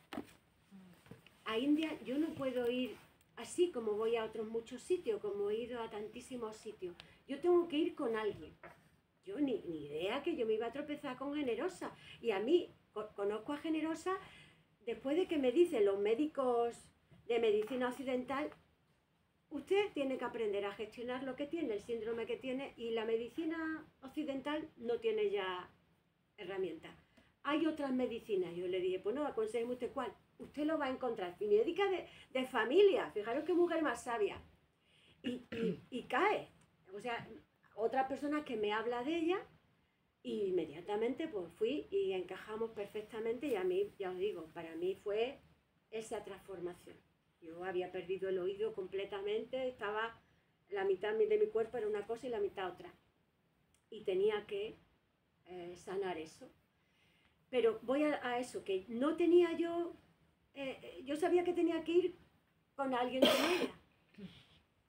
A India yo no puedo ir así como voy a otros muchos sitios, como he ido a tantísimos sitios. Yo tengo que ir con alguien. Yo ni idea que yo me iba a tropezar con Generosa. Y a mí, conozco a Generosa después de que me dicen los médicos de medicina occidental, usted tiene que aprender a gestionar lo que tiene, el síndrome que tiene, y la medicina occidental no tiene ya herramientas. Hay otras medicinas. Yo le dije, pues no, aconsejeme usted cuál. Usted lo va a encontrar. Y médica de familia, fijaros qué mujer más sabia. Y cae. O sea, otra persona que me habla de ella, y inmediatamente pues fui y encajamos perfectamente, y a mí, ya os digo, para mí fue esa transformación. Yo había perdido el oído completamente, estaba la mitad de mi cuerpo era una cosa y la mitad otra. Y tenía que sanar eso. Pero voy a eso, que no tenía yo sabía que tenía que ir con alguien como ella.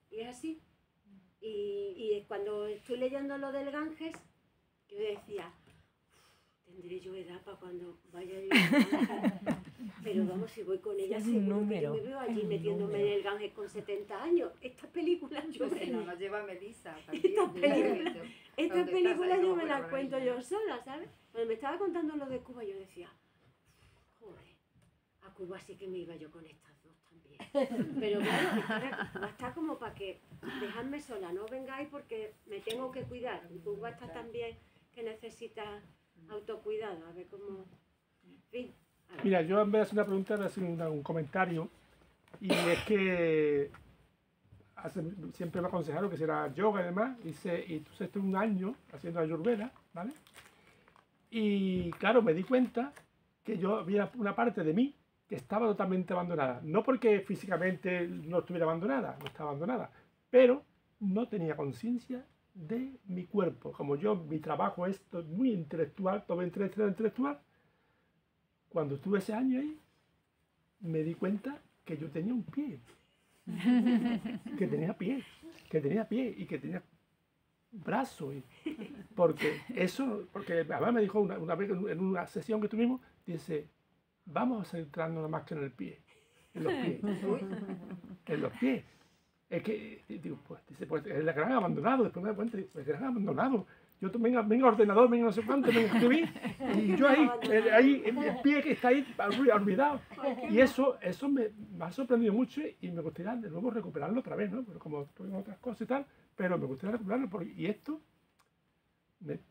Y es así. Y cuando estoy leyendo lo del Ganges, yo decía, tendré yo edad para cuando vaya a ir al Ganges. Pero vamos, si voy con ella,
Es un
seguro que
número,
yo me veo allí
es un
metiéndome
número.
en el Ganges con 70 años. Esta película yo
Pues si
me
no, nos lleva Melissa también.
Esta película-
¿Dónde
Esta
estás?
película
Ahí
yo
como
me la
fuera
cuento
maravilla.
yo sola, ¿sabes? Cuando me estaba contando lo de Cuba, yo decía, joder, a Cuba sí que me iba yo con estas dos también. Pero claro, Cuba está como para que dejadme sola, no vengáis porque me tengo que cuidar. Y Cuba está también que necesita autocuidado, a ver cómo... En fin, a ver.
Mira, yo en vez de hacer una pregunta, voy a hacer un comentario. Y es que siempre me aconsejaron que hiciera yoga y demás. Y entonces estuve un año haciendo ayurveda, ¿vale? Y claro, me di cuenta que yo había una parte de mí que estaba totalmente abandonada. No porque físicamente no estuviera abandonada, no estaba abandonada, pero no tenía conciencia de mi cuerpo. Como mi trabajo es muy intelectual, todo intelectual, cuando estuve ese año ahí, me di cuenta que yo tenía un pie. Que tenía pie y que tenía brazo. Porque además me dijo una vez en una sesión que tuvimos, dice, vamos a centrarnos más que en el pie, en los pies. En los pies. Es que, digo, pues el gran abandonado, después me doy cuenta, digo, el gran abandonado. Yo venga ordenador, venga no sé cuánto, venga escribir, y yo ahí, el pie que está ahí olvidado. Y eso me ha sorprendido mucho y me gustaría de nuevo recuperarlo otra vez, ¿no? Pero como tuvimos otras cosas y tal, pero me gustaría recuperarlo. Y esto,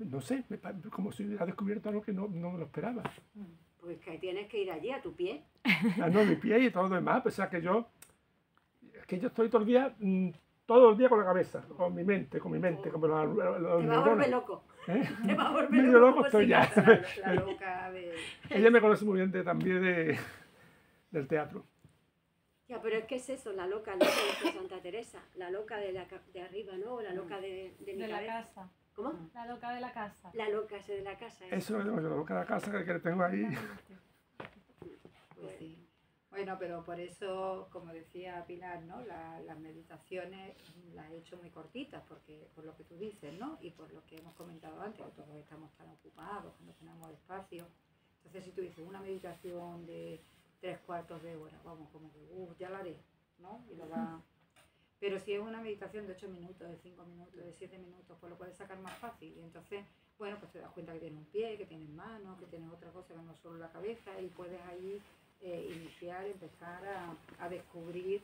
no sé, como si hubiera descubierto algo que no me lo esperaba.
Pues que tienes que ir allí a tu pie.
No, mi pie y todo lo demás, pues, o sea que yo estoy todo el día con la cabeza, con mi mente, como los
Te vas a
neuronas.
volver loco.
¿Eh?
Te vas a volver
Medio
loco.
loco
como
estoy ya.
sigas.
La loca de...
Ella me conoce muy bien también del teatro.
Ya, pero es que es eso, la loca, lo que dice Santa Teresa, la loca de arriba, ¿no? O la loca de mi
De la
cabeza.
casa.
¿Cómo?
La loca de la casa.
La loca esa de la casa.
Eso es lo que tengo yo, la boca de la casa que tengo ahí.
Pues sí. Bueno, pero por eso, como decía Pilar, ¿no? Las meditaciones las he hecho muy cortitas, porque por lo que tú dices, ¿no? Y por lo que hemos comentado antes, que todos estamos tan ocupados, que no tenemos espacio. Entonces, si tú dices una meditación de 3/4 de hora, vamos, como que, ya la haré, ¿no? Y lo va... Pero si es una meditación de 8 minutos, de 5 minutos, de 7 minutos, pues lo puedes sacar más fácil. Y entonces, bueno, pues te das cuenta que tienes un pie, que tienes manos, que tienes otra cosa que no solo la cabeza, y puedes ahí empezar a descubrir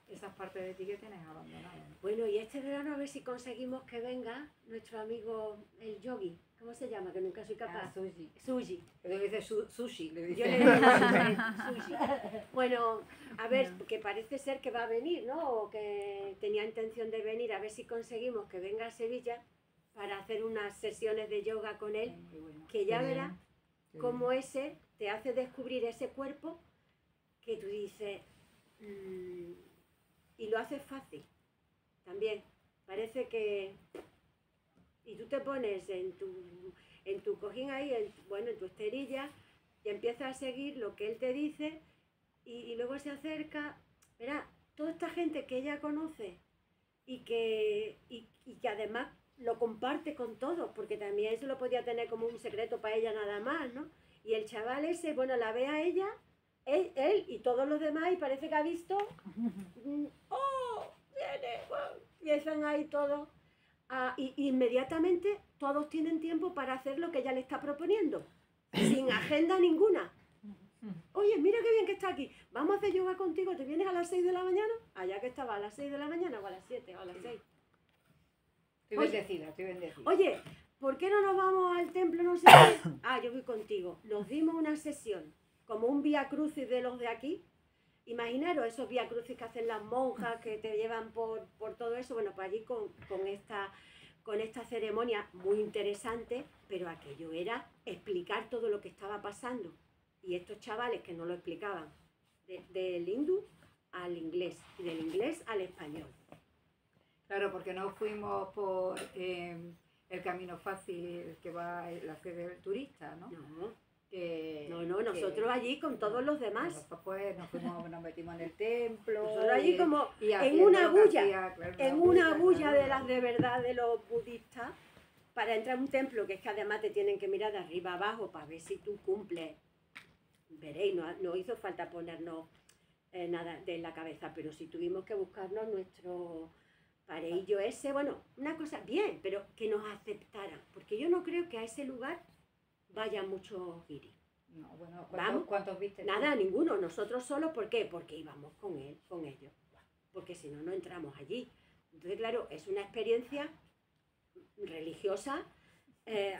esas partes de ti que tienes abandonadas.
Bueno, y este verano a ver si conseguimos que venga nuestro amigo el yogi. ¿Cómo se llama? Que nunca soy capaz.
Sushi.
Sushi.
Pero dice sushi, le dice.
Yo le digo sushi. Bueno, a ver, que parece ser que va a venir, ¿no? O que tenía intención de venir, a ver si conseguimos que venga a Sevilla para hacer unas sesiones de yoga con él,
Muy bueno.
que ya
Qué
verás
bien,
Qué
cómo
bien.
ese te hace descubrir ese cuerpo que tú dices, y lo haces fácil también. Parece que... Y tú te pones en tu cojín ahí, en tu esterilla, y empiezas a seguir lo que él te dice, y luego se acerca, verá, toda esta gente que ella conoce y que además lo comparte con todos, porque también eso lo podía tener como un secreto para ella nada más, ¿no? Y el chaval ese, bueno, la ve a ella, él y todos los demás, y parece que ha visto, ¡oh! Viene, wow, y están ahí todos. Y inmediatamente todos tienen tiempo para hacer lo que ella le está proponiendo, sin agenda ninguna. Oye, mira qué bien que está aquí, vamos a hacer yoga contigo, ¿te vienes a las 6 de la mañana? Allá que estaba a las 6 de la mañana o a las 7 o a las 6.
Estoy bendecida, estoy bendecida.
Oye, ¿por qué no nos vamos al templo no sé qué? Yo voy contigo. Nos dimos una sesión, como un vía crucis de los de aquí. Imaginaros esos vía crucis que hacen las monjas, que te llevan por todo eso. Bueno, pues allí con esta ceremonia muy interesante, pero aquello era explicar todo lo que estaba pasando. Y estos chavales que no lo explicaban, del hindú al inglés y del inglés al español.
Claro, porque no fuimos por el camino fácil que va la sede del turista, ¿no?
No, nosotros allí con todos los demás.
Después nos metimos en el templo.
Nosotros allí como
y
en
haciendo
una
lo que
bulla,
hacía, claro,
en una bulla
claro,
de las de verdad de los budistas, para entrar a un templo, que es que además te tienen que mirar de arriba abajo para ver si tú cumples. Veréis, no hizo falta ponernos nada de la cabeza, pero sí tuvimos que buscarnos nuestro pareillo ese, bueno, una cosa bien, pero que nos aceptaran, porque yo no creo que a ese lugar vayan muchos guiris.
No, bueno,
Vamos.
¿cuántos viste tú?
Nada, ninguno, nosotros solos, ¿por qué? Porque íbamos con ellos, porque si no, no entramos allí. Entonces, claro, es una experiencia religiosa,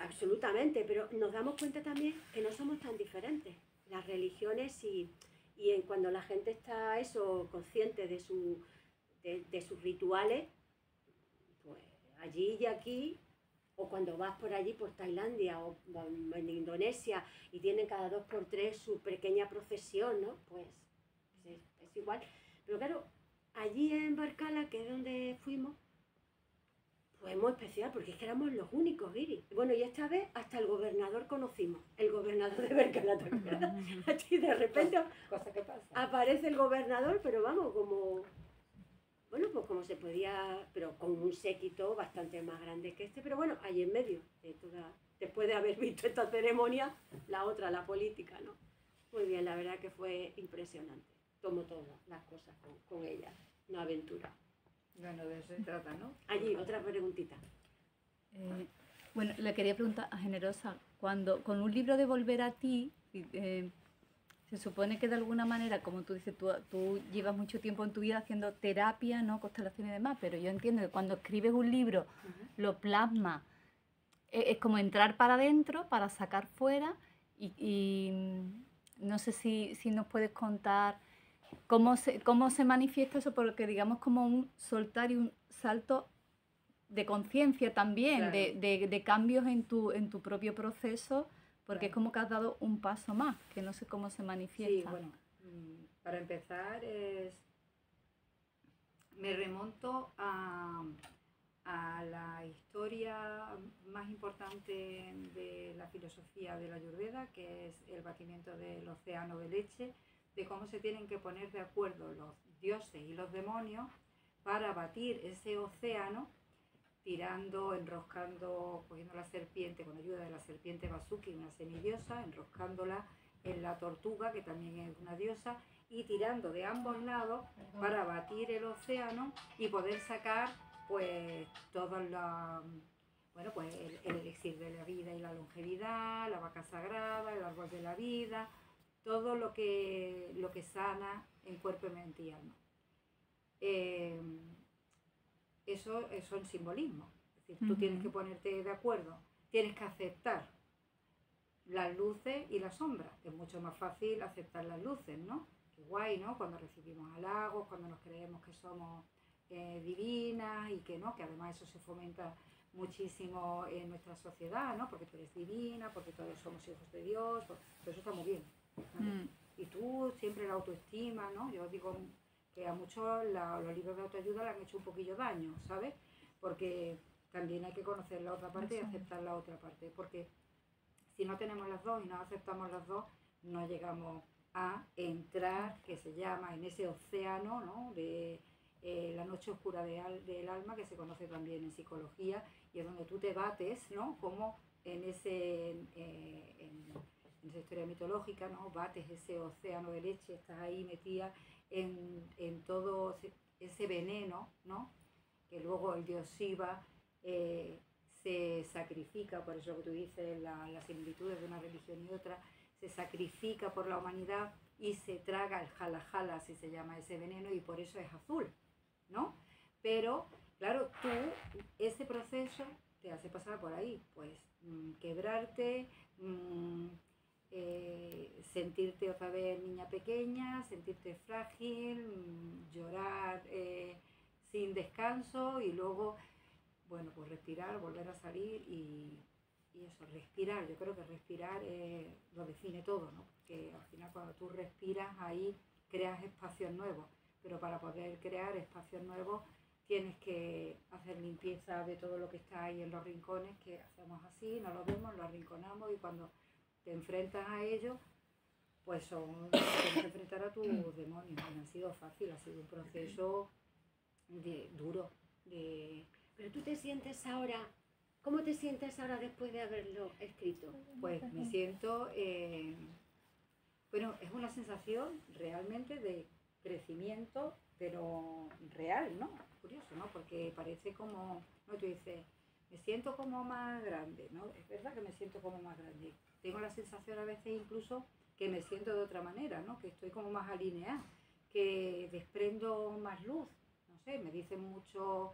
absolutamente, pero nos damos cuenta también que no somos tan diferentes, las religiones cuando la gente está consciente de sus rituales, pues allí y aquí, o cuando vas por allí, por Tailandia o en Indonesia, y tienen cada 2 por 3 su pequeña procesión, ¿no? Pues es igual. Pero claro, allí en Barcala, que es donde fuimos, pues muy especial, porque es que éramos los únicos guiris. Bueno, y esta vez hasta el gobernador conocimos, el gobernador de Barcala, ¿te acuerdas? Aquí de repente
Cosa que pasa.
aparece el gobernador, pero vamos, bueno, pues como se podía, pero con un séquito bastante más grande que este, pero bueno, ahí en medio, después de haber visto esta ceremonia, la otra, la política, ¿no? Muy bien, la verdad que fue impresionante. Tomo todas las cosas con ella, una aventura.
Bueno, de eso se trata, ¿no?
Allí, otra preguntita.
Bueno, le quería preguntar a Generosa, cuando con un libro de Volver a ti, se supone que de alguna manera, como tú dices, tú llevas mucho tiempo en tu vida haciendo terapia, ¿no? Constelaciones y demás, pero yo entiendo que cuando escribes un libro, lo plasmas, es como entrar para adentro, para sacar fuera, y no sé si nos puedes contar cómo se manifiesta eso, porque digamos como un soltar y un salto de conciencia también,
Claro.
de cambios en tu propio proceso, porque
Claro.
es como que has dado un paso más, que no sé cómo se manifiesta.
Sí, bueno, para empezar me remonto a la historia más importante de la filosofía de la Ayurveda, que es el batimiento del océano de leche, de cómo se tienen que poner de acuerdo los dioses y los demonios para batir ese océano, enroscando, cogiendo la serpiente con ayuda de la serpiente Vasuki, una semidiosa, enroscándola en la tortuga, que también es una diosa, y tirando de ambos lados para batir el océano y poder sacar pues pues el elixir de la vida y la longevidad, la vaca sagrada, el árbol de la vida, todo lo que sana en cuerpo, mente y alma. Eso son simbolismos. Es decir, tú tienes que ponerte de acuerdo, tienes que aceptar las luces y las sombras. Es mucho más fácil aceptar las luces, ¿no? Qué guay, ¿no? Cuando recibimos halagos, cuando nos creemos que somos divinas y que no, que además eso se fomenta muchísimo en nuestra sociedad, ¿no? Porque tú eres divina, porque todos somos hijos de Dios, pero eso está muy bien, ¿vale? Y tú siempre la autoestima, ¿no? Yo digo que a muchos los libros de autoayuda le han hecho un poquillo daño, ¿sabes? Porque también hay que conocer la otra parte y aceptar la otra parte, porque si no tenemos las dos y no aceptamos las dos, no llegamos a entrar, que se llama, en ese océano, ¿no? De la noche oscura del alma, que se conoce también en psicología, y es donde tú te bates, ¿no? Como en esa historia mitológica, ¿no? Bates ese océano de leche, estás ahí metida en todo ese veneno, ¿no? Que luego el dios Shiva se sacrifica, por eso que tú dices, las similitudes de una religión y otra, se sacrifica por la humanidad y se traga el jala jala, así se llama ese veneno, y por eso es azul, ¿no? Pero, claro, tú, ese proceso te hace pasar por ahí, pues quebrarte, sentirte otra vez niña pequeña, sentirte frágil, llorar sin descanso, y luego, bueno, pues respirar, volver a salir y eso, respirar. Yo creo que respirar lo define todo, ¿no? Porque al final cuando tú respiras ahí creas espacios nuevos, pero para poder crear espacios nuevos tienes que hacer limpieza de todo lo que está ahí en los rincones, que hacemos así, no lo vemos, lo arrinconamos, y cuando te enfrentas a ello, pues tienes que enfrentar a tus demonios. No ha sido fácil, ha sido un proceso duro.
Pero tú te sientes ahora, ¿cómo te sientes ahora después de haberlo escrito?
Pues me siento, bueno, es una sensación realmente de crecimiento, pero real, ¿no? Curioso, ¿no? Porque parece como, ¿no? Tú dices, me siento como más grande, ¿no? Es verdad que me siento como más grande. Tengo la sensación a veces incluso que me siento de otra manera, ¿no? Que estoy como más alineada, que desprendo más luz. No sé, me dicen mucho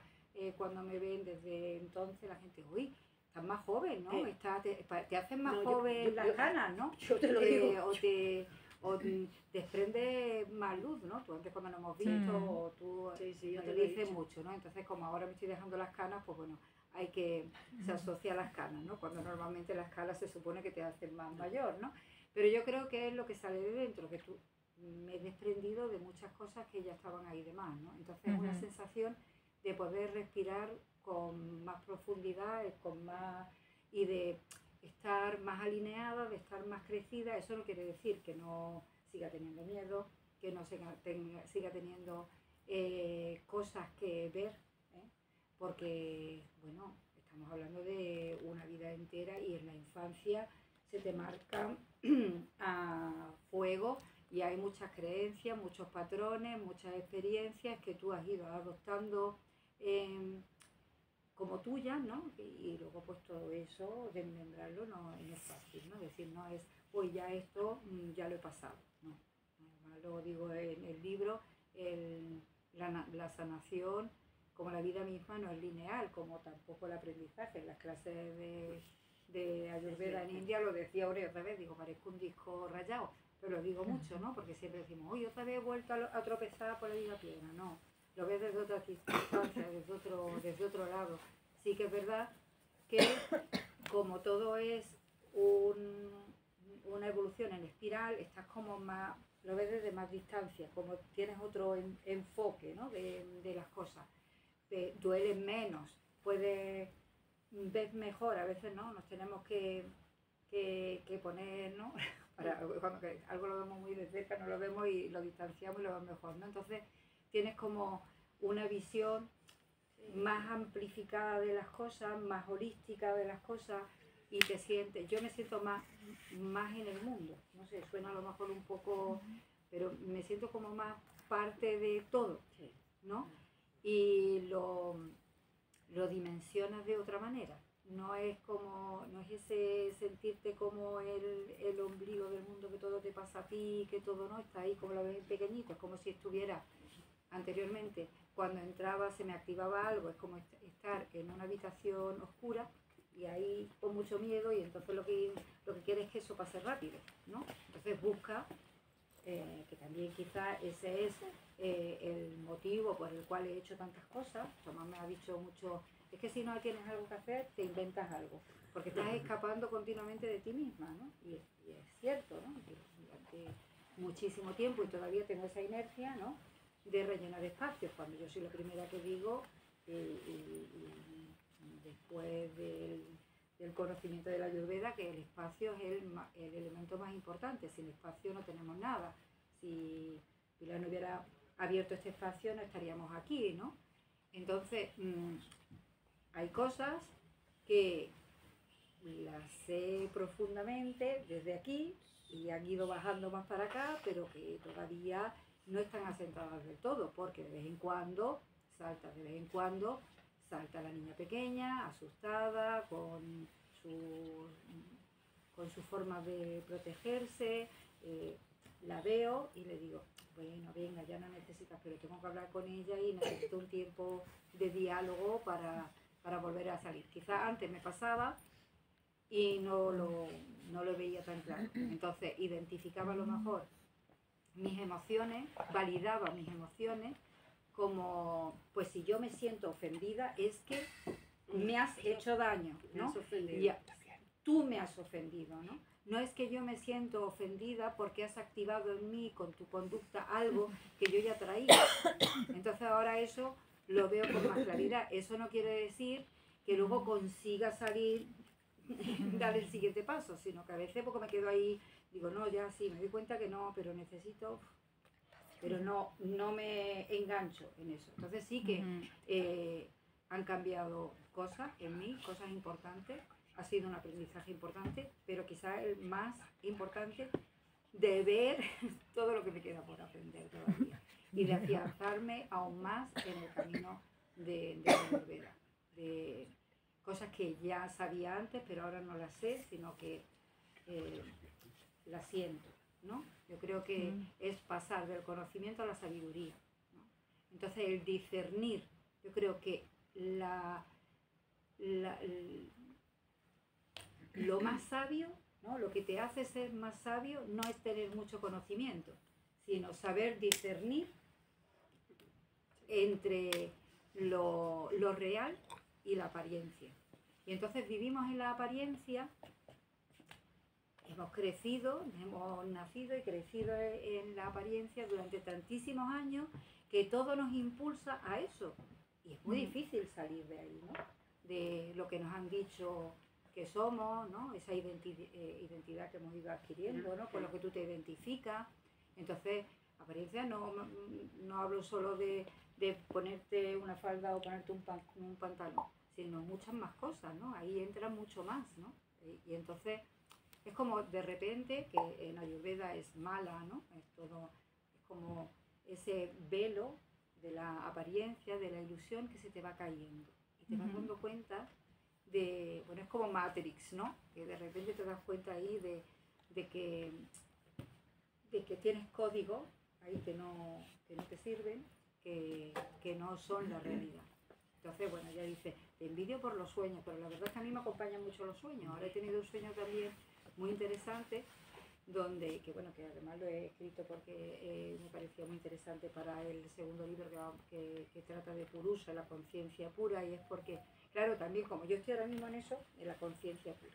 cuando me ven desde entonces la gente, uy, estás más joven, ¿no? Te hacen más joven las canas, ¿no?
Yo te lo digo.
O desprende más luz, ¿no? Tú antes cuando nos hemos visto, o tú
Sí, yo
me
te
lo
lo he
dices
dicho.
mucho, ¿no? Entonces, como ahora me estoy dejando las canas, pues bueno, se asocia a las canas, ¿no? Cuando normalmente las canas se supone que te hacen más mayor, ¿no? Pero yo creo que es lo que sale de dentro, que tú me he desprendido de muchas cosas que ya estaban ahí de más, ¿no? Entonces es una sensación de poder respirar con más profundidad, con más, y de estar más alineada, de estar más crecida. Eso no quiere decir que no siga teniendo miedo, que no siga teniendo cosas que ver, ¿eh? Porque, bueno, estamos hablando de una vida entera, y en la infancia se te marcan a fuego, y hay muchas creencias, muchos patrones, muchas experiencias que tú has ido adoptando como tuyas, ¿no? Y luego pues todo eso, desmembrarlo no es fácil, ¿no? Decir, no es, pues ya esto ya lo he pasado, ¿no? Además, luego digo en el libro, la sanación, como la vida misma, no es lineal, como tampoco el aprendizaje. En las clases de Ayurveda en India lo decía ahora otra vez, digo, parezco un disco rayado, pero lo digo mucho, ¿no? Porque siempre decimos, uy, otra vez he vuelto a tropezar por la misma piedra. No, lo ves desde otra distancia, desde otro lado. Sí que es verdad que como todo es una evolución en espiral, estás como más, lo ves desde más distancia, como tienes otro enfoque, ¿no? de las cosas. Dueles menos, ves mejor, a veces no, nos tenemos que poner, ¿no? Cuando algo lo vemos muy de cerca, no lo vemos y lo distanciamos y lo vemos mejor, ¿no? Entonces tienes como una visión más amplificada de las cosas, más holística de las cosas, y yo me siento más en el mundo, no sé, suena a lo mejor un poco, pero me siento como más parte de todo, ¿no? Y lo dimensionas de otra manera. No es ese sentirte como el ombligo del mundo, que todo te pasa a ti, que todo no está ahí, como lo ves pequeñito, es como si estuviera anteriormente, cuando entraba se me activaba algo, es como estar en una habitación oscura y ahí con mucho miedo, y entonces lo que quieres es que eso pase rápido, ¿no? Entonces busca, que también quizás ese es el motivo por el cual he hecho tantas cosas. Tomás me ha dicho mucho, es que si no tienes algo que hacer, te inventas algo, porque estás escapando continuamente de ti misma, ¿no? Y es cierto, ¿no? Durante muchísimo tiempo, y todavía tengo esa inercia, ¿no? De rellenar espacios, cuando yo soy la primera que digo, después del conocimiento de la Ayurveda, que el espacio es el elemento más importante. Sin espacio no tenemos nada. Si Pilar no hubiera abierto este espacio, no estaríamos aquí, ¿no? Entonces, hay cosas que las sé profundamente desde aquí y han ido bajando más para acá, pero que todavía no están asentadas del todo, porque de vez en cuando salta la niña pequeña, asustada, con su forma de protegerse. La veo y le digo, bueno, venga, ya no necesitas, pero tengo que hablar con ella y necesito un tiempo de diálogo para volver a salir. Quizás antes me pasaba y no lo veía tan claro. Entonces identificaba a lo mejor mis emociones, validaba mis emociones como, pues si yo me siento ofendida es que me has hecho daño, ¿no?
Me has ofendido.
Y tú me has ofendido, ¿no? no es que yo me siento ofendida porque has activado en mí con tu conducta algo que yo ya traía. Entonces ahora eso lo veo con más claridad. Eso no quiere decir que luego consiga salir, dar el siguiente paso, sino que a veces porque me quedo ahí, digo, no, ya sí, me doy cuenta que no, pero necesito, pero no me engancho en eso. Entonces sí que han cambiado cosas en mí, cosas importantes, ha sido un aprendizaje importante, pero quizás el más importante de ver todo lo que me queda por aprender todavía y de afianzarme aún más en el camino de la Ayurveda, de cosas que ya sabía antes, pero ahora no las sé, sino que las siento, ¿no? Yo creo que es pasar del conocimiento a la sabiduría, ¿no? Entonces el discernir, yo creo que lo más sabio, ¿no? Lo que te hace ser más sabio no es tener mucho conocimiento, sino saber discernir entre lo real y la apariencia. Y entonces vivimos en la apariencia, hemos crecido, hemos nacido y crecido en la apariencia durante tantísimos años que todo nos impulsa a eso. Y es muy difícil salir de ahí, ¿no? De lo que nos han dicho que somos, ¿no? Esa identidad que hemos ido adquiriendo, ¿no? Con lo que tú te identificas. Entonces, apariencia no hablo solo de ponerte una falda o ponerte un pantalón, sino muchas más cosas, ¿no? Ahí entra mucho más, ¿no? Y entonces es como de repente que en Ayurveda es mala, ¿no? Es como ese velo de la apariencia, de la ilusión que se te va cayendo. Y te vas dando cuenta de, bueno, es como Matrix, ¿no? Que de repente te das cuenta ahí de que tienes códigos ahí que no te sirven, que no son la realidad. Entonces, bueno, ya dice, te envidio por los sueños, pero la verdad es que a mí me acompañan mucho los sueños. Ahora he tenido un sueño también muy interesante, que además lo he escrito porque me parecía muy interesante para el segundo libro que trata de Purusha, la conciencia pura, y es porque, claro, también como yo estoy ahora mismo en eso, en la conciencia pura,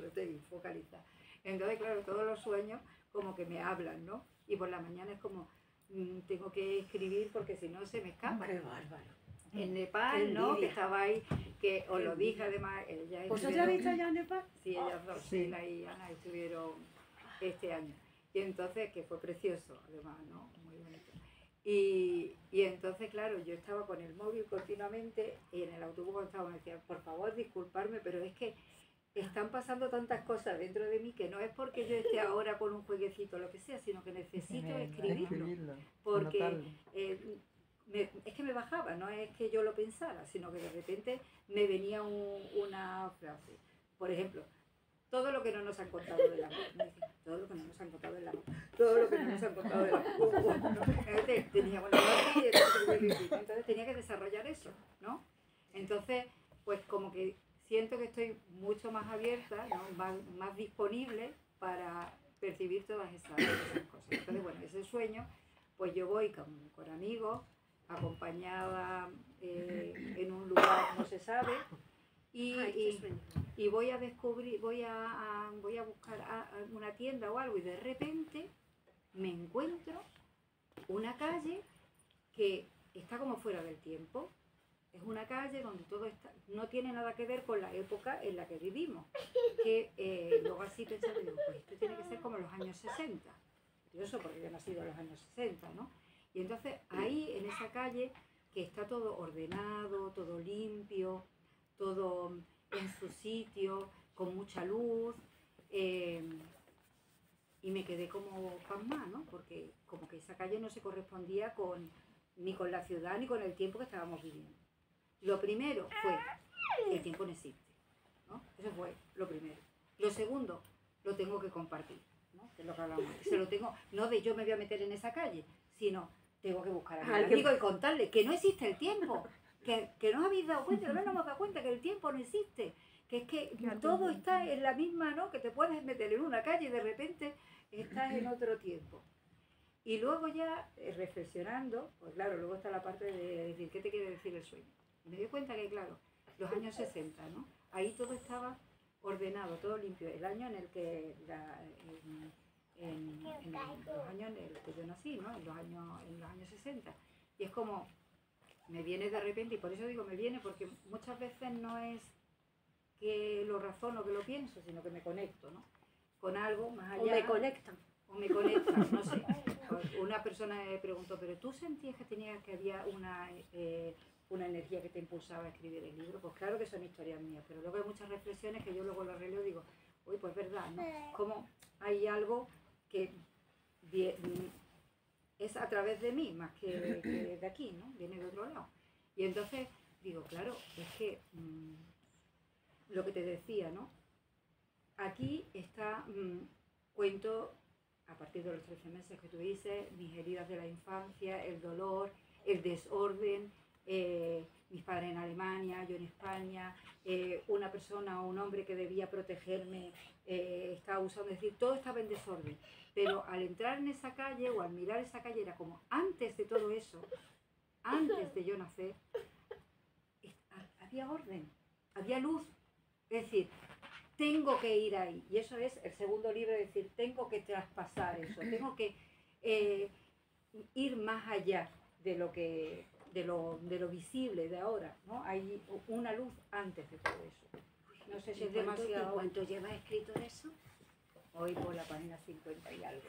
estoy focalizada. Entonces, claro, todos los sueños como que me hablan, ¿no? Y por la mañana es como, tengo que escribir porque si no se me escapa.
¡Qué bárbaro!
En Nepal, ¿no? Que estaba ahí, que os lo dije además, ella
¿Vosotros habéis estado ya en Nepal?
Sí, ellas dos,
Sí.
Sheila y Ana, estuvieron este año. Y entonces, que fue precioso, además, ¿no? Muy bonito. Y entonces, claro, yo estaba con el móvil continuamente y en el autobús cuando estaba me decían, por favor, disculparme, pero es que están pasando tantas cosas dentro de mí que no es porque yo esté ahora con un jueguecito o lo que sea, sino que necesito escribirlo. Porque
anotarlo.
es que me bajaba, no es que yo lo pensara, sino que de repente me venía una frase. Por ejemplo, todo lo que no nos han contado del amor. Me decía, todo lo que no nos han contado del amor. Todo lo que no nos han contado del amor. Entonces tenía, entonces tenía que desarrollar eso, ¿no? Entonces, pues como que siento que estoy mucho más abierta, ¿no? más disponible para percibir todas esas cosas. Entonces, bueno, ese sueño, pues yo voy con amigos, acompañada en un lugar no se sabe, y voy a descubrir, voy a buscar una tienda o algo, y de repente me encuentro una calle que está como fuera del tiempo. Es una calle donde todo no tiene nada que ver con la época en la que vivimos. Que luego así pensando, digo, pues esto tiene que ser como los años 60. Curioso, porque yo he nacido en los años 60, ¿no? Y entonces ahí, en esa calle, que está todo ordenado, todo limpio, todo en su sitio, con mucha luz, y me quedé como pasmada, ¿no? Porque como que esa calle no se correspondía ni con la ciudad ni con el tiempo que estábamos viviendo. Lo primero fue, el tiempo no existe, ¿no? Eso fue lo primero. Lo segundo, lo tengo que compartir, ¿no? Que es lo que hablamos. Se lo tengo, no de yo me voy a meter en esa calle, sino tengo que buscar a mi amigo y contarle que no existe el tiempo, que no os habéis dado cuenta, que no nos hemos dado cuenta que el tiempo no existe, que es que todo está en la misma, ¿no? Que te puedes meter en una calle y de repente estás en otro tiempo. Y luego ya, reflexionando, pues claro, luego está la parte de decir, ¿qué te quiere decir el sueño? Y me di cuenta que, claro, los años 60, ¿no? Ahí todo estaba ordenado, todo limpio. El año en el que en los años en los que yo nací, ¿no? En los años 60. Y es como, me viene de repente, y por eso digo me viene, porque muchas veces no es que lo razono, que lo pienso, sino que me conecto, ¿no? Con algo más allá.
O me conectan.
O me conectan, no sé. Una persona me preguntó, ¿pero tú sentías que había una energía que te impulsaba a escribir el libro? Pues claro que son historias mías, pero luego hay muchas reflexiones que yo luego las releo y digo, uy, pues verdad, ¿no? Como hay algo que es a través de mí, más que de aquí, ¿no? Viene de otro lado. Y entonces digo, claro, es que lo que te decía, ¿no? Aquí está, cuento, a partir de los 13 meses que tú dices, mis heridas de la infancia, el dolor, el desorden, mis padres en Alemania, yo en España, una persona o un hombre que debía protegerme estaba usando, es decir, todo estaba en desorden. Pero al entrar en esa calle o al mirar esa calle era como antes de todo eso, antes de yo nacer, había orden, había luz. Es decir, tengo que ir ahí. Y eso es el segundo libro, es decir, tengo que traspasar eso, tengo que ir más allá de lo visible de ahora, ¿no? Hay una luz antes de todo eso. No sé si es demasiado.
¿Cuánto llevas escrito de eso?
Hoy por la página 50 y algo.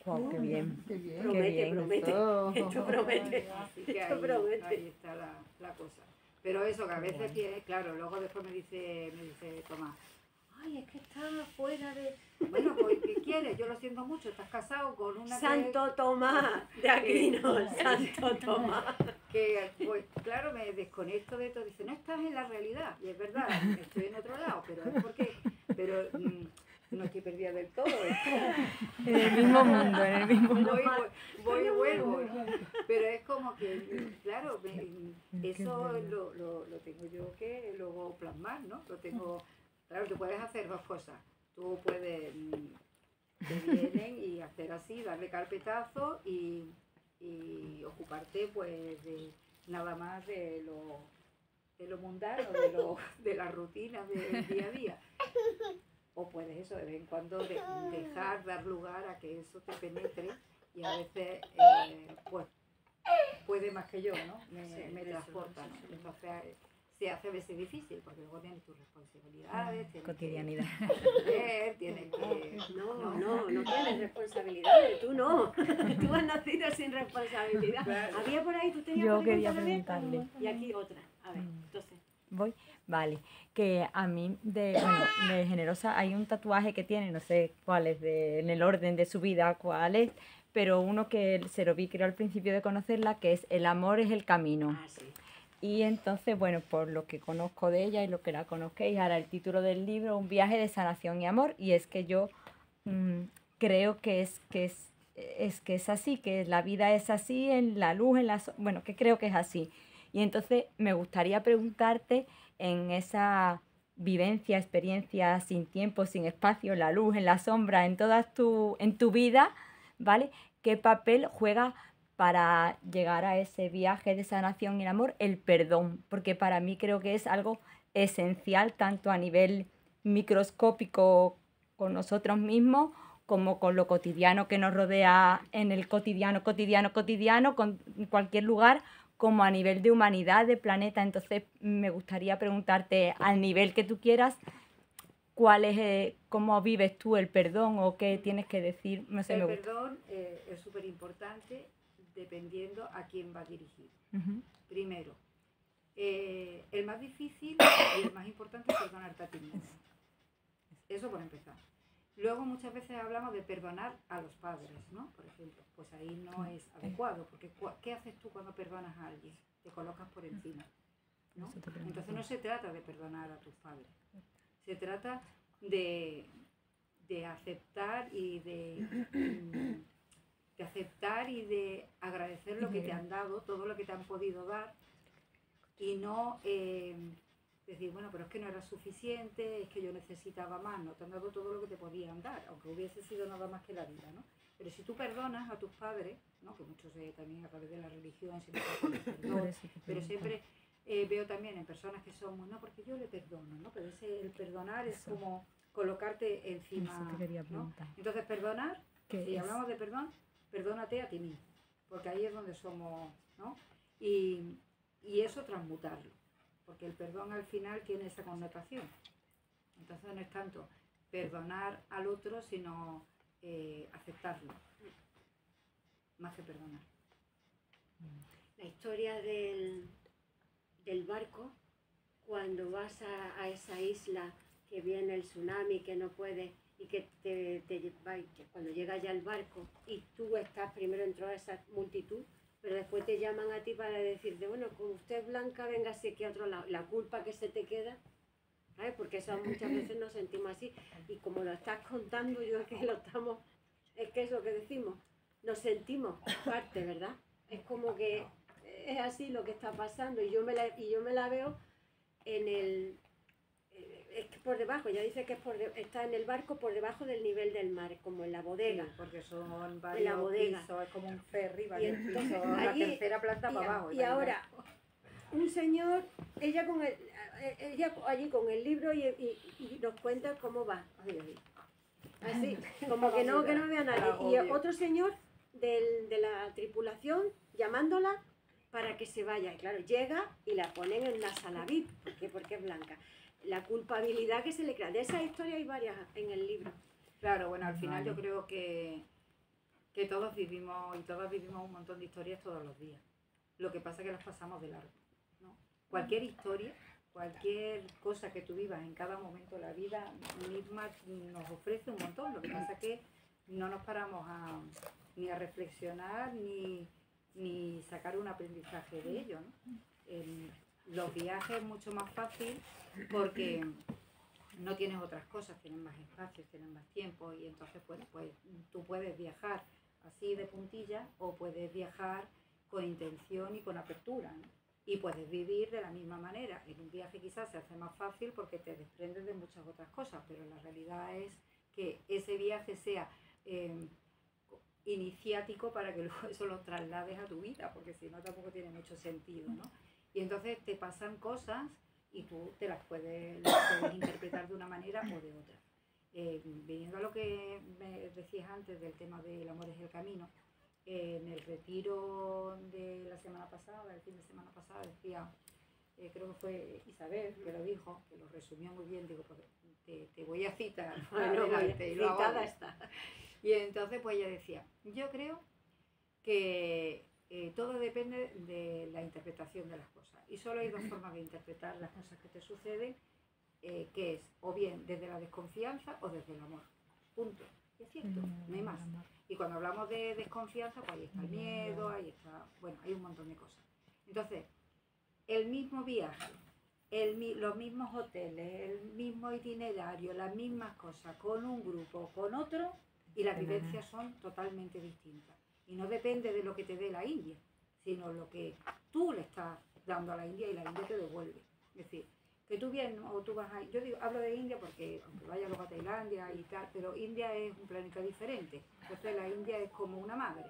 Wow, qué bien.
Qué bien.
Promete,
qué bien
promete.
eso.
Esto promete.
Así que
Esto promete.
ahí está la cosa. Pero eso que a veces tiene, claro, luego después me dice Tomás, ay, es que está fuera de... Bueno, pues, ¿qué quieres? Yo lo siento mucho, estás casado con una
Santo Tomás de Aquino, Santo Tomás.
que pues claro, me desconecto de todo. Dice, no estás en la realidad. Y es verdad, estoy en otro lado, pero es porque... no estoy perdida del todo.
En el mismo mundo, en el mismo mundo.
Voy y vuelvo. Pero es como que, claro, eso lo tengo yo que luego plasmar, ¿no? Lo tengo, claro, tú puedes hacer dos cosas. Tú puedes, te vienen y hacer así, darle carpetazo y ocuparte pues de nada más de lo mundano, de la rutina del día a día. O puedes eso, de vez en cuando dar lugar a que eso te penetre y a veces pues puede más que yo, ¿no? Me transporta, ¿no? Entonces se hace a veces difícil porque luego tienes tus responsabilidades, tienes
Cotidianidad.
tienes que...
No tienes responsabilidades, tú no. Tú has nacido sin responsabilidad.
Claro.
Había por ahí, tú tenías
Yo quería
preguntas, Rebeca?
preguntarle.
Y aquí otra. A ver, entonces.
Voy. Vale, que a mí de Generosa hay un tatuaje que tiene, no sé cuál es, en el orden de su vida cuál es, pero uno que se lo vi creo al principio de conocerla, que es El amor es el camino.
Ah, sí.
Y entonces, bueno, por lo que conozco de ella y lo que la conozquéis, ahora el título del libro, Un viaje de sanación y amor, y es que yo creo que es así, que la vida es así, en la luz, bueno, que creo que es así. Y entonces me gustaría preguntarte en esa vivencia, experiencia sin tiempo, sin espacio, en la luz, en la sombra, en tu vida, ¿vale? ¿Qué papel juega para llegar a ese viaje de sanación y el amor el perdón? Porque para mí creo que es algo esencial tanto a nivel microscópico con nosotros mismos como con lo cotidiano que nos rodea en el cotidiano, con cualquier lugar, como a nivel de humanidad, de planeta. Entonces me gustaría preguntarte, al nivel que tú quieras, cómo vives tú el perdón o qué tienes que decir. No sé,
el perdón es súper importante dependiendo a quién va dirigido. Primero, el más difícil y el más importante es perdonarte a ti mismo. Eso por empezar. Luego muchas veces hablamos de perdonar a los padres, ¿no? Por ejemplo, pues ahí no es adecuado, porque ¿qué haces tú cuando perdonas a alguien? Te colocas por encima, ¿no? Entonces no se trata de perdonar a tus padres, se trata de aceptar y de agradecer lo que te han dado, todo lo que te han podido dar, y no decir, bueno, pero es que no era suficiente, es que yo necesitaba más. No te han dado todo lo que te podían dar, aunque hubiese sido nada más que la vida, ¿no? Pero si tú perdonas a tus padres, ¿no? Que muchos también a través de la religión siempre hacen el perdón, pero siempre veo también en personas que son, no, porque yo le perdono, ¿no? Pero el perdonar es
Eso.
como colocarte encima,
Eso te quería
¿no?
preguntar.
Entonces perdonar,
¿Qué
si
es?
hablamos de perdón, perdónate a ti mismo, porque ahí es donde somos, ¿no? Y eso transmutarlo, porque el perdón al final tiene esa connotación. Entonces no es tanto perdonar al otro, sino aceptarlo, más que perdonar.
La historia del barco, cuando vas a esa isla que viene el tsunami, que no puedes, y que cuando llega ya el barco y tú estás primero dentro de esa multitud, pero después te llaman a ti para decirte, bueno, como usted es blanca, véngase aquí a otro lado. La culpa que se te queda, ¿sabes? Porque eso muchas veces nos sentimos así. Y como lo estás contando, yo es que es que es lo que decimos, nos sentimos parte, ¿verdad? Es como que es así lo que está pasando y yo me la veo en es que por debajo, ya dice que está en el barco por debajo del nivel del mar, como en la bodega.
Sí, porque son
En la bodega.
pisos, es como un ferry,
Y
varios
entonces,
pisos, la
allí-
tercera planta para abajo.
Y ahora, un señor, ella allí con el libro y nos cuenta cómo va. Así, como que no vea a nadie. Y otro señor de la tripulación llamándola para que se vaya. Y claro, llega y la ponen en la sala VIP, porque es blanca. La culpabilidad que se le crea. De esa historia hay varias en el libro.
Claro, bueno, al final
Vale.
yo creo que todos vivimos y todas vivimos un montón de historias todos los días. Lo que pasa es que las pasamos de largo, ¿no? Cualquier historia, cualquier cosa que tú vivas en cada momento de la vida misma nos ofrece un montón. Lo que pasa es que no nos paramos ni a reflexionar ni sacar un aprendizaje de ello, ¿no? Los viajes es mucho más fácil porque no tienes otras cosas, tienes más espacios, tienes más tiempo y entonces pues tú puedes viajar así de puntilla o puedes viajar con intención y con apertura, ¿no? Y puedes vivir de la misma manera. En un viaje quizás se hace más fácil porque te desprendes de muchas otras cosas, pero la realidad es que ese viaje sea iniciático para que luego eso lo traslades a tu vida, porque si no tampoco tiene mucho sentido, ¿no? Y entonces te pasan cosas y tú te las puedes interpretar de una manera o de otra. Viniendo a lo que me decías antes del tema del amor es el camino, en el retiro de la semana pasada, el fin de semana pasada, decía, creo que fue Isabel que lo dijo, que lo resumió muy bien, digo, pues, te voy a citar,
Bueno,
adelante, y lo hago.
citada está.
Y entonces pues ella decía, yo creo que todo depende de la interpretación de las cosas. Y solo hay dos formas de interpretar las cosas que te suceden, que es o bien desde la desconfianza o desde el amor. Punto. Y es cierto, no hay más. Y cuando hablamos de desconfianza, pues ahí está el miedo, ahí está, bueno, hay un montón de cosas. Entonces, el mismo viaje, los mismos hoteles, el mismo itinerario, las mismas cosas, con un grupo, con otro, y las vivencias son totalmente distintas. Y no depende de lo que te dé la India, sino lo que tú le estás dando a la India y la India te devuelve. Es decir, que tú vienes o tú vas a... Yo digo, hablo de India porque aunque vaya luego a Tailandia y tal, pero India es un planeta diferente. Entonces la India es como una madre.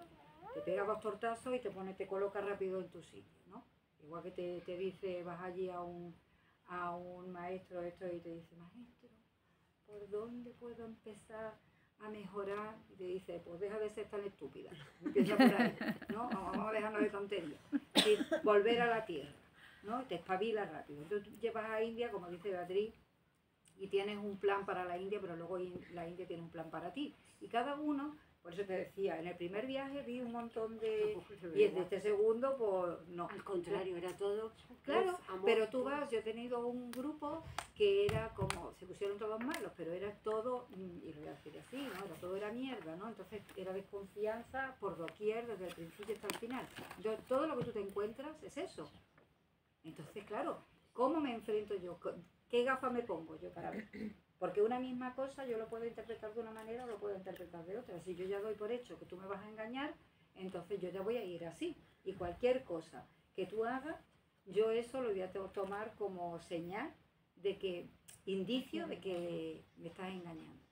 Te pega 2 tortazos y te coloca rápido en tu sitio, ¿no? Igual que te dice, vas allí a un maestro esto y te dice, maestro, ¿por dónde puedo empezar a mejorar? Y te dice, pues deja de ser tan estúpida. Empieza por ahí, ¿no? Vamos a dejarnos de tonterías. Y volver a la tierra, ¿no? Te espabila rápido. Entonces tú llevas a India, como dice Beatriz, y tienes un plan para la India, pero luego la India tiene un plan para ti. Y cada uno, por eso te decía, en el primer viaje vi un montón de... Y en este segundo, pues no.
Al contrario, era todo...
Claro,
amor,
pero tú vas, yo he tenido un grupo que era como, se pusieron todos malos, pero era todo, y lo voy a decir así, ¿no? Todo era mierda, ¿no? Entonces era desconfianza por doquier, desde el principio hasta el final. Entonces, todo lo que tú te encuentras es eso. Entonces, claro, ¿cómo me enfrento yo? ¿Qué gafas me pongo yo para ver? Porque una misma cosa yo lo puedo interpretar de una manera o lo puedo interpretar de otra. Si yo ya doy por hecho que tú me vas a engañar, entonces yo ya voy a ir así. Y cualquier cosa que tú hagas, yo eso lo voy a tomar como señal de que, indicio de que me estás engañando.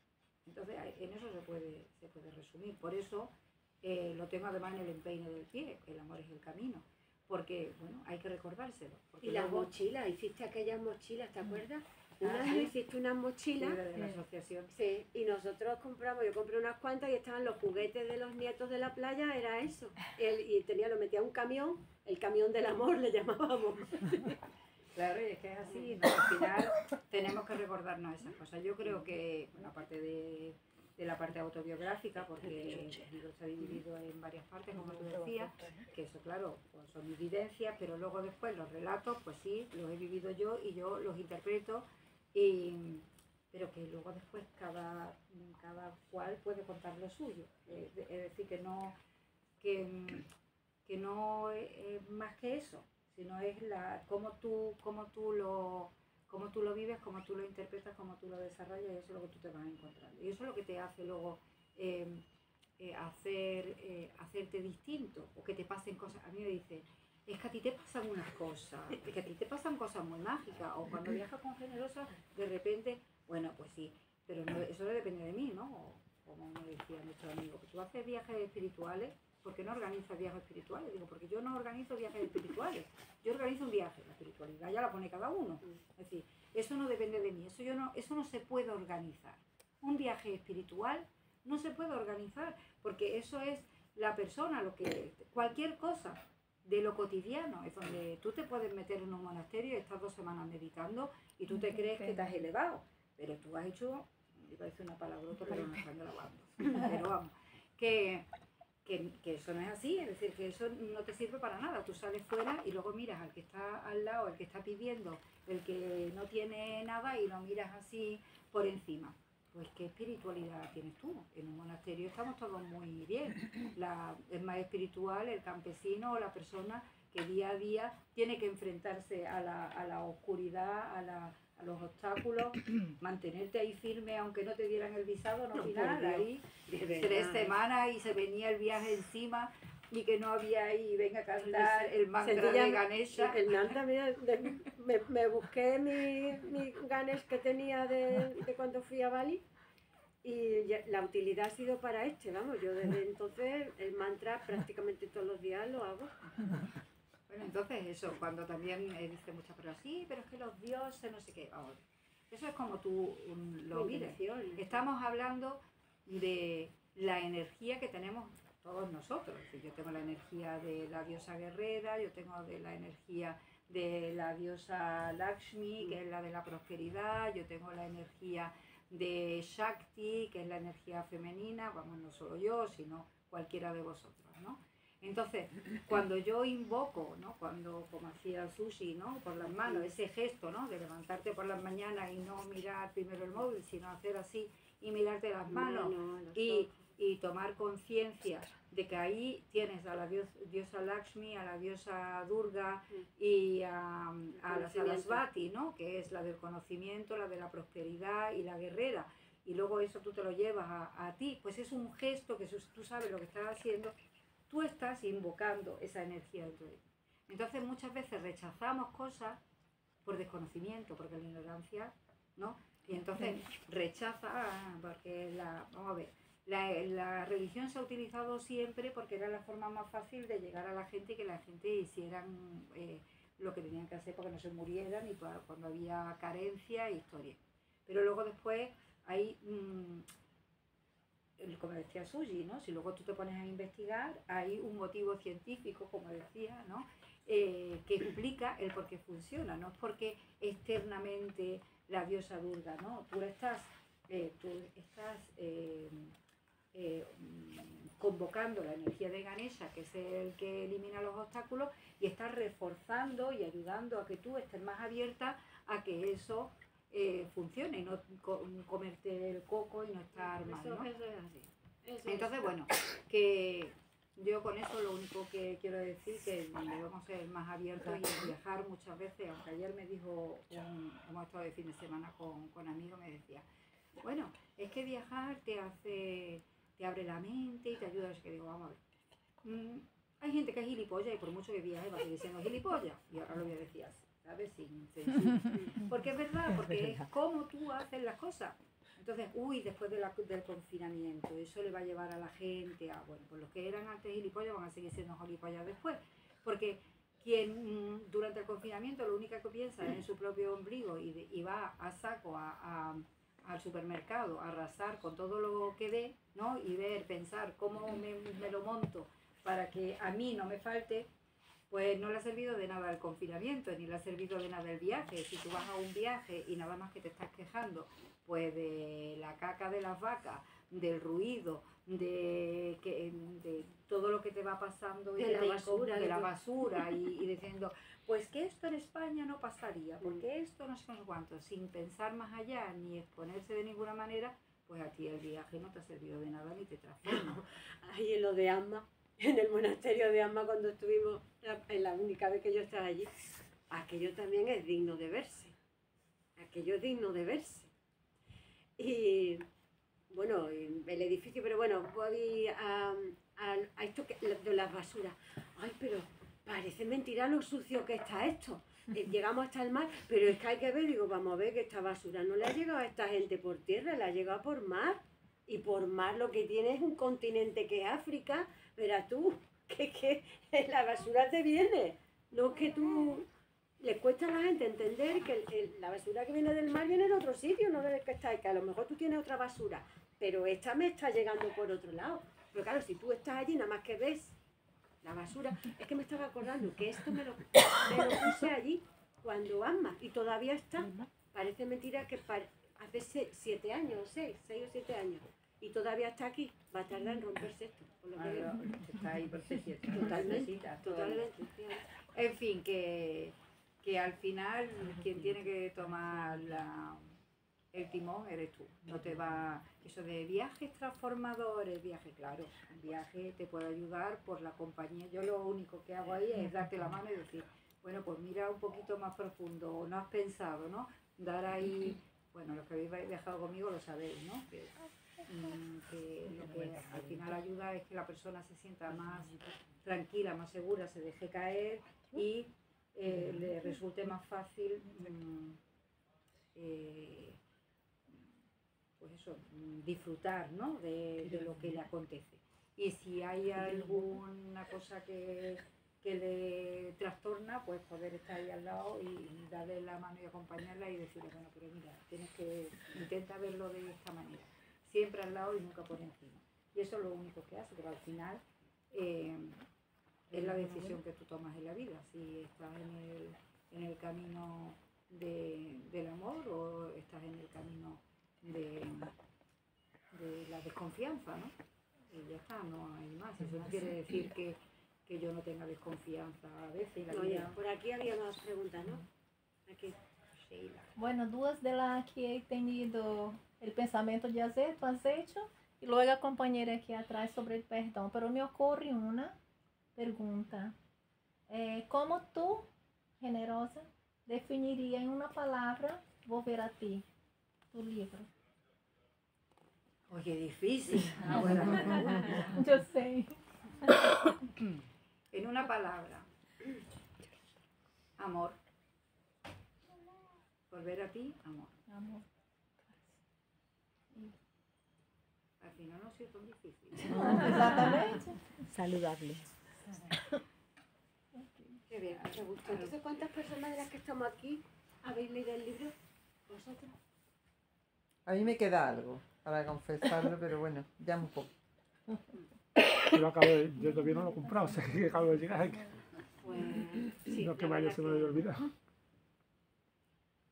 Entonces en eso se puede resumir. Por eso lo tengo además en el empeine del pie, el amor es el camino. porque, bueno, hay que recordárselo. Porque
Y las
luego-
mochilas, hiciste aquellas mochilas, ¿te acuerdas?
Ah,
Una
sí.
vez hiciste unas
Sí,
mochilas.
de la asociación.
Sí, y nosotros compramos, yo compré unas cuantas y estaban los juguetes de los nietos de la playa, era eso. Y lo metía un camión, el camión del amor le llamábamos.
Claro, y es que es así, ¿no? Al final tenemos que recordarnos esas cosas. Yo creo que, bueno, aparte de la parte autobiográfica, porque el libro está dividido en varias partes, como tú decías, que eso, claro, pues son mis vivencias, pero luego después los relatos, pues sí, los he vivido yo y yo los interpreto, pero que luego después cada cual puede contar lo suyo. Es decir, que no es más que eso, sino es cómo tú lo vives, cómo tú lo interpretas, cómo tú lo desarrollas, y eso es lo que tú te vas a encontrar. Y eso es lo que te hace luego hacerte distinto, o que te pasen cosas. A mí me dicen, es que a ti te pasan unas cosas, es que a ti te pasan cosas muy mágicas, o cuando viajas con Generosa, de repente, bueno, pues sí, pero eso no depende de mí, ¿no? O, como me decía nuestro amigo, que tú haces viajes espirituales, ¿por qué no organizas viajes espirituales? Digo, porque yo no organizo viajes espirituales, yo organizo un viaje, la espiritualidad ya la pone cada uno. Es decir, eso no depende de mí, eso no se puede organizar. Un viaje espiritual no se puede organizar, porque eso es la persona, cualquier cosa de lo cotidiano, es donde tú te puedes meter en un monasterio y estás 2 semanas meditando y tú te crees que te has elevado, pero tú has hecho, iba a decir una palabrota, pero no están grabando, pero vamos, que eso no es así, es decir, que eso no te sirve para nada. Tú sales fuera y luego miras al que está al lado, el que está pidiendo, el que no tiene nada, y lo miras así por encima. Pues ¿qué espiritualidad tienes tú? En un monasterio estamos todos muy bien. Es más espiritual el campesino o la persona que día a día tiene que enfrentarse a la oscuridad, a los obstáculos, mantenerte ahí firme aunque no te dieran el visado, no final, ahí 3 semanas y se venía el viaje encima y que no había ahí, venga a cantar el mantra de Ganesha.
El mantra, mira, me busqué mi Ganesh que tenía de cuando fui a Bali, y la utilidad ha sido para vamos, yo desde entonces el mantra prácticamente todos los días lo hago.
Bueno, entonces eso, cuando también dice muchas personas, sí, pero es que los dioses, no sé qué, vamos, eso es como tú lo vives. Estamos hablando de la energía que tenemos todos nosotros. Es decir, yo tengo la energía de la diosa guerrera, yo tengo la energía de la diosa Lakshmi, que es la de la prosperidad, yo tengo la energía de Shakti, que es la energía femenina, vamos, no solo yo, sino cualquiera de vosotros, ¿no? Entonces, cuando yo invoco, ¿no? Como hacía Sushi, ¿no? Por las manos, ese gesto, ¿no? De levantarte por las mañanas y no mirar primero el móvil, sino hacer así y mirarte las manos y tomar conciencia de que ahí tienes a la diosa Lakshmi, a la diosa Durga y a la Sarasvati, ¿no? Que es la del conocimiento, la de la prosperidad y la guerrera. Y luego eso tú te lo llevas a ti, pues es un gesto que tú sabes lo que estás haciendo. Tú estás invocando esa energía dentro de ti. Entonces muchas veces rechazamos cosas por desconocimiento, porque la ignorancia, ¿no? Y entonces porque vamos a ver, la religión se ha utilizado siempre porque era la forma más fácil de llegar a la gente y que la gente hicieran lo que tenían que hacer para que no se murieran y cuando había carencia e historia. Pero luego después hay... como decía Suji, ¿no? Si luego tú te pones a investigar, hay un motivo científico, como decía, ¿no? Que explica el por qué funciona, no es porque externamente la diosa Durga, ¿no? Tú estás convocando la energía de Ganesha, que es el que elimina los obstáculos, y estás reforzando y ayudando a que tú estés más abierta a que eso funcione, y no comerte el coco y no estar mal, ¿no?
Eso es así.
Entonces, bueno, que yo con eso lo único que quiero decir que debemos ser más abiertos y viajar muchas veces, aunque ayer me dijo, hemos estado de fin de semana con amigos, me decía, bueno, es que viajar te abre la mente y te ayuda, así que digo, vamos a ver, hay gente que es gilipollas y por mucho que viaje va a seguir siendo gilipollas, y ahora lo voy a decir así, ¿sabes? Sin censura. Porque es verdad, porque es como tú haces las cosas. Entonces, después del confinamiento, eso le va a llevar a la gente a, bueno, pues los que eran antes gilipollas van a seguir siendo gilipollas después. Porque quien durante el confinamiento lo único que piensa es en su propio ombligo y va a saco al supermercado a arrasar con todo lo que ve, ¿no? Y pensar cómo me lo monto para que a mí no me falte, pues no le ha servido de nada el confinamiento, ni le ha servido de nada el viaje. Si tú vas a un viaje y nada más que te estás quejando, pues de la caca de las vacas, del ruido, de todo lo que te va pasando
de la
basura y diciendo, pues que esto en España no pasaría, porque esto no sé cuánto, sin pensar más allá ni exponerse de ninguna manera, pues a ti el viaje no te ha servido de nada ni te transforma.
Ahí en lo de Asma, en el monasterio de Asma, cuando estuvimos, en la única vez que yo estaba allí, aquello también es digno de verse. Aquello es digno de verse. Y bueno, el edificio, pero bueno, voy a esto de las basuras. Ay, pero parece mentira lo sucio que está esto. Llegamos hasta el mar, pero es que hay que ver, digo, vamos a ver que esta basura no le ha llegado a esta gente por tierra, le ha llegado por mar. Y por mar lo que tiene es un continente que es África. Verás tú, que la basura te viene. No es que tú... Le cuesta a la gente entender que la basura que viene del mar viene de otro sitio, no del que está, que a lo mejor tú tienes otra basura, pero esta me está llegando por otro lado. Pero claro, si tú estás allí, nada más que ves la basura, es que me estaba acordando que esto me lo puse allí cuando Asma y todavía está. Parece mentira que hace 7 años, 6 o 7 años, y todavía está aquí. Va a tardar en romperse esto, por lo que veo.
Está ahí por
Totalmente.
En fin, que al final quien tiene que tomar el timón eres tú. No te va... Eso de viajes transformadores, claro, un viaje te puede ayudar por la compañía. Yo lo único que hago ahí es darte la mano y decir, bueno, pues mira un poquito más profundo, no has pensado, ¿no? Dar ahí, bueno, los que habéis viajado conmigo lo sabéis, ¿no? Que lo que al final ayuda es que la persona se sienta más tranquila, más segura, se deje caer y le resulte más fácil pues eso, disfrutar, ¿no? de lo que le acontece. Y si hay alguna cosa que le trastorna, pues poder estar ahí al lado y darle la mano y acompañarla y decirle, bueno, pero mira, tienes que intentar verlo de esta manera, siempre al lado y nunca por encima. Y eso es lo único que hace, pero al final es la decisión que tú tomas en la vida, si estás en el camino del amor o estás en el camino de la desconfianza, ¿no? Y ya está, no hay más. Eso no quiere decir que yo no tenga desconfianza a veces.
Por aquí había más preguntas, ¿no? Aquí.
Sheila.
Bueno, 2 de las que he tenido el pensamiento de hacer, tú has hecho, y luego la compañera aquí atrás sobre el perdón, pero me ocurre una pregunta. ¿Cómo tú, Generosa, definirías en una palabra Volver a ti, tu libro?
Oye, difícil.
Yo sé.
En una palabra. Amor. Volver a ti, amor.
Amor.
Al final no ha sido tan difícil.
Exactamente.
Saludable.
Qué bien, me gustó. Entonces, ¿cuántas personas de las que estamos aquí habéis leído el libro? ¿Vosotros?
A mí me queda algo para confesarlo, pero bueno, ya un poco.
Yo todavía no lo he comprado, o sea que acabo de llegar aquí.
Pues sí,
No que
la
vaya,
verdad
se me había olvidado.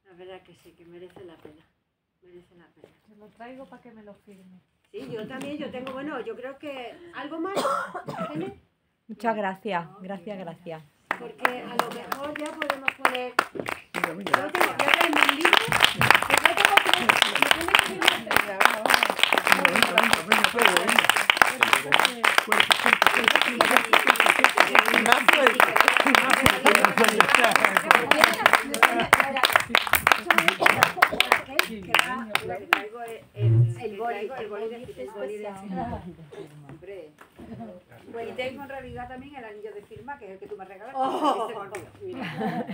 La verdad que sí, que merece la pena. Merece la pena.
Yo lo traigo para que me lo firme.
Sí, yo también, yo tengo, bueno, yo creo que algo más, ¿tiene?
Muchas gracias, gracias.
Porque a lo mejor ya podemos poner...
Mira.
Yo tengo, ya tengo un libro, que yo tengo que... El boli de
Hombre. Y tengo en realidad también el anillo de firma, que es el que tú me regalaste.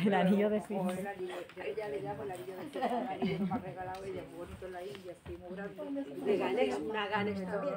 El anillo de firma.
Ella le llama el anillo de firma, el anillo que me ha regalado ella, muy bonito en la India, así muy grande.
Ganex, una Ganex también.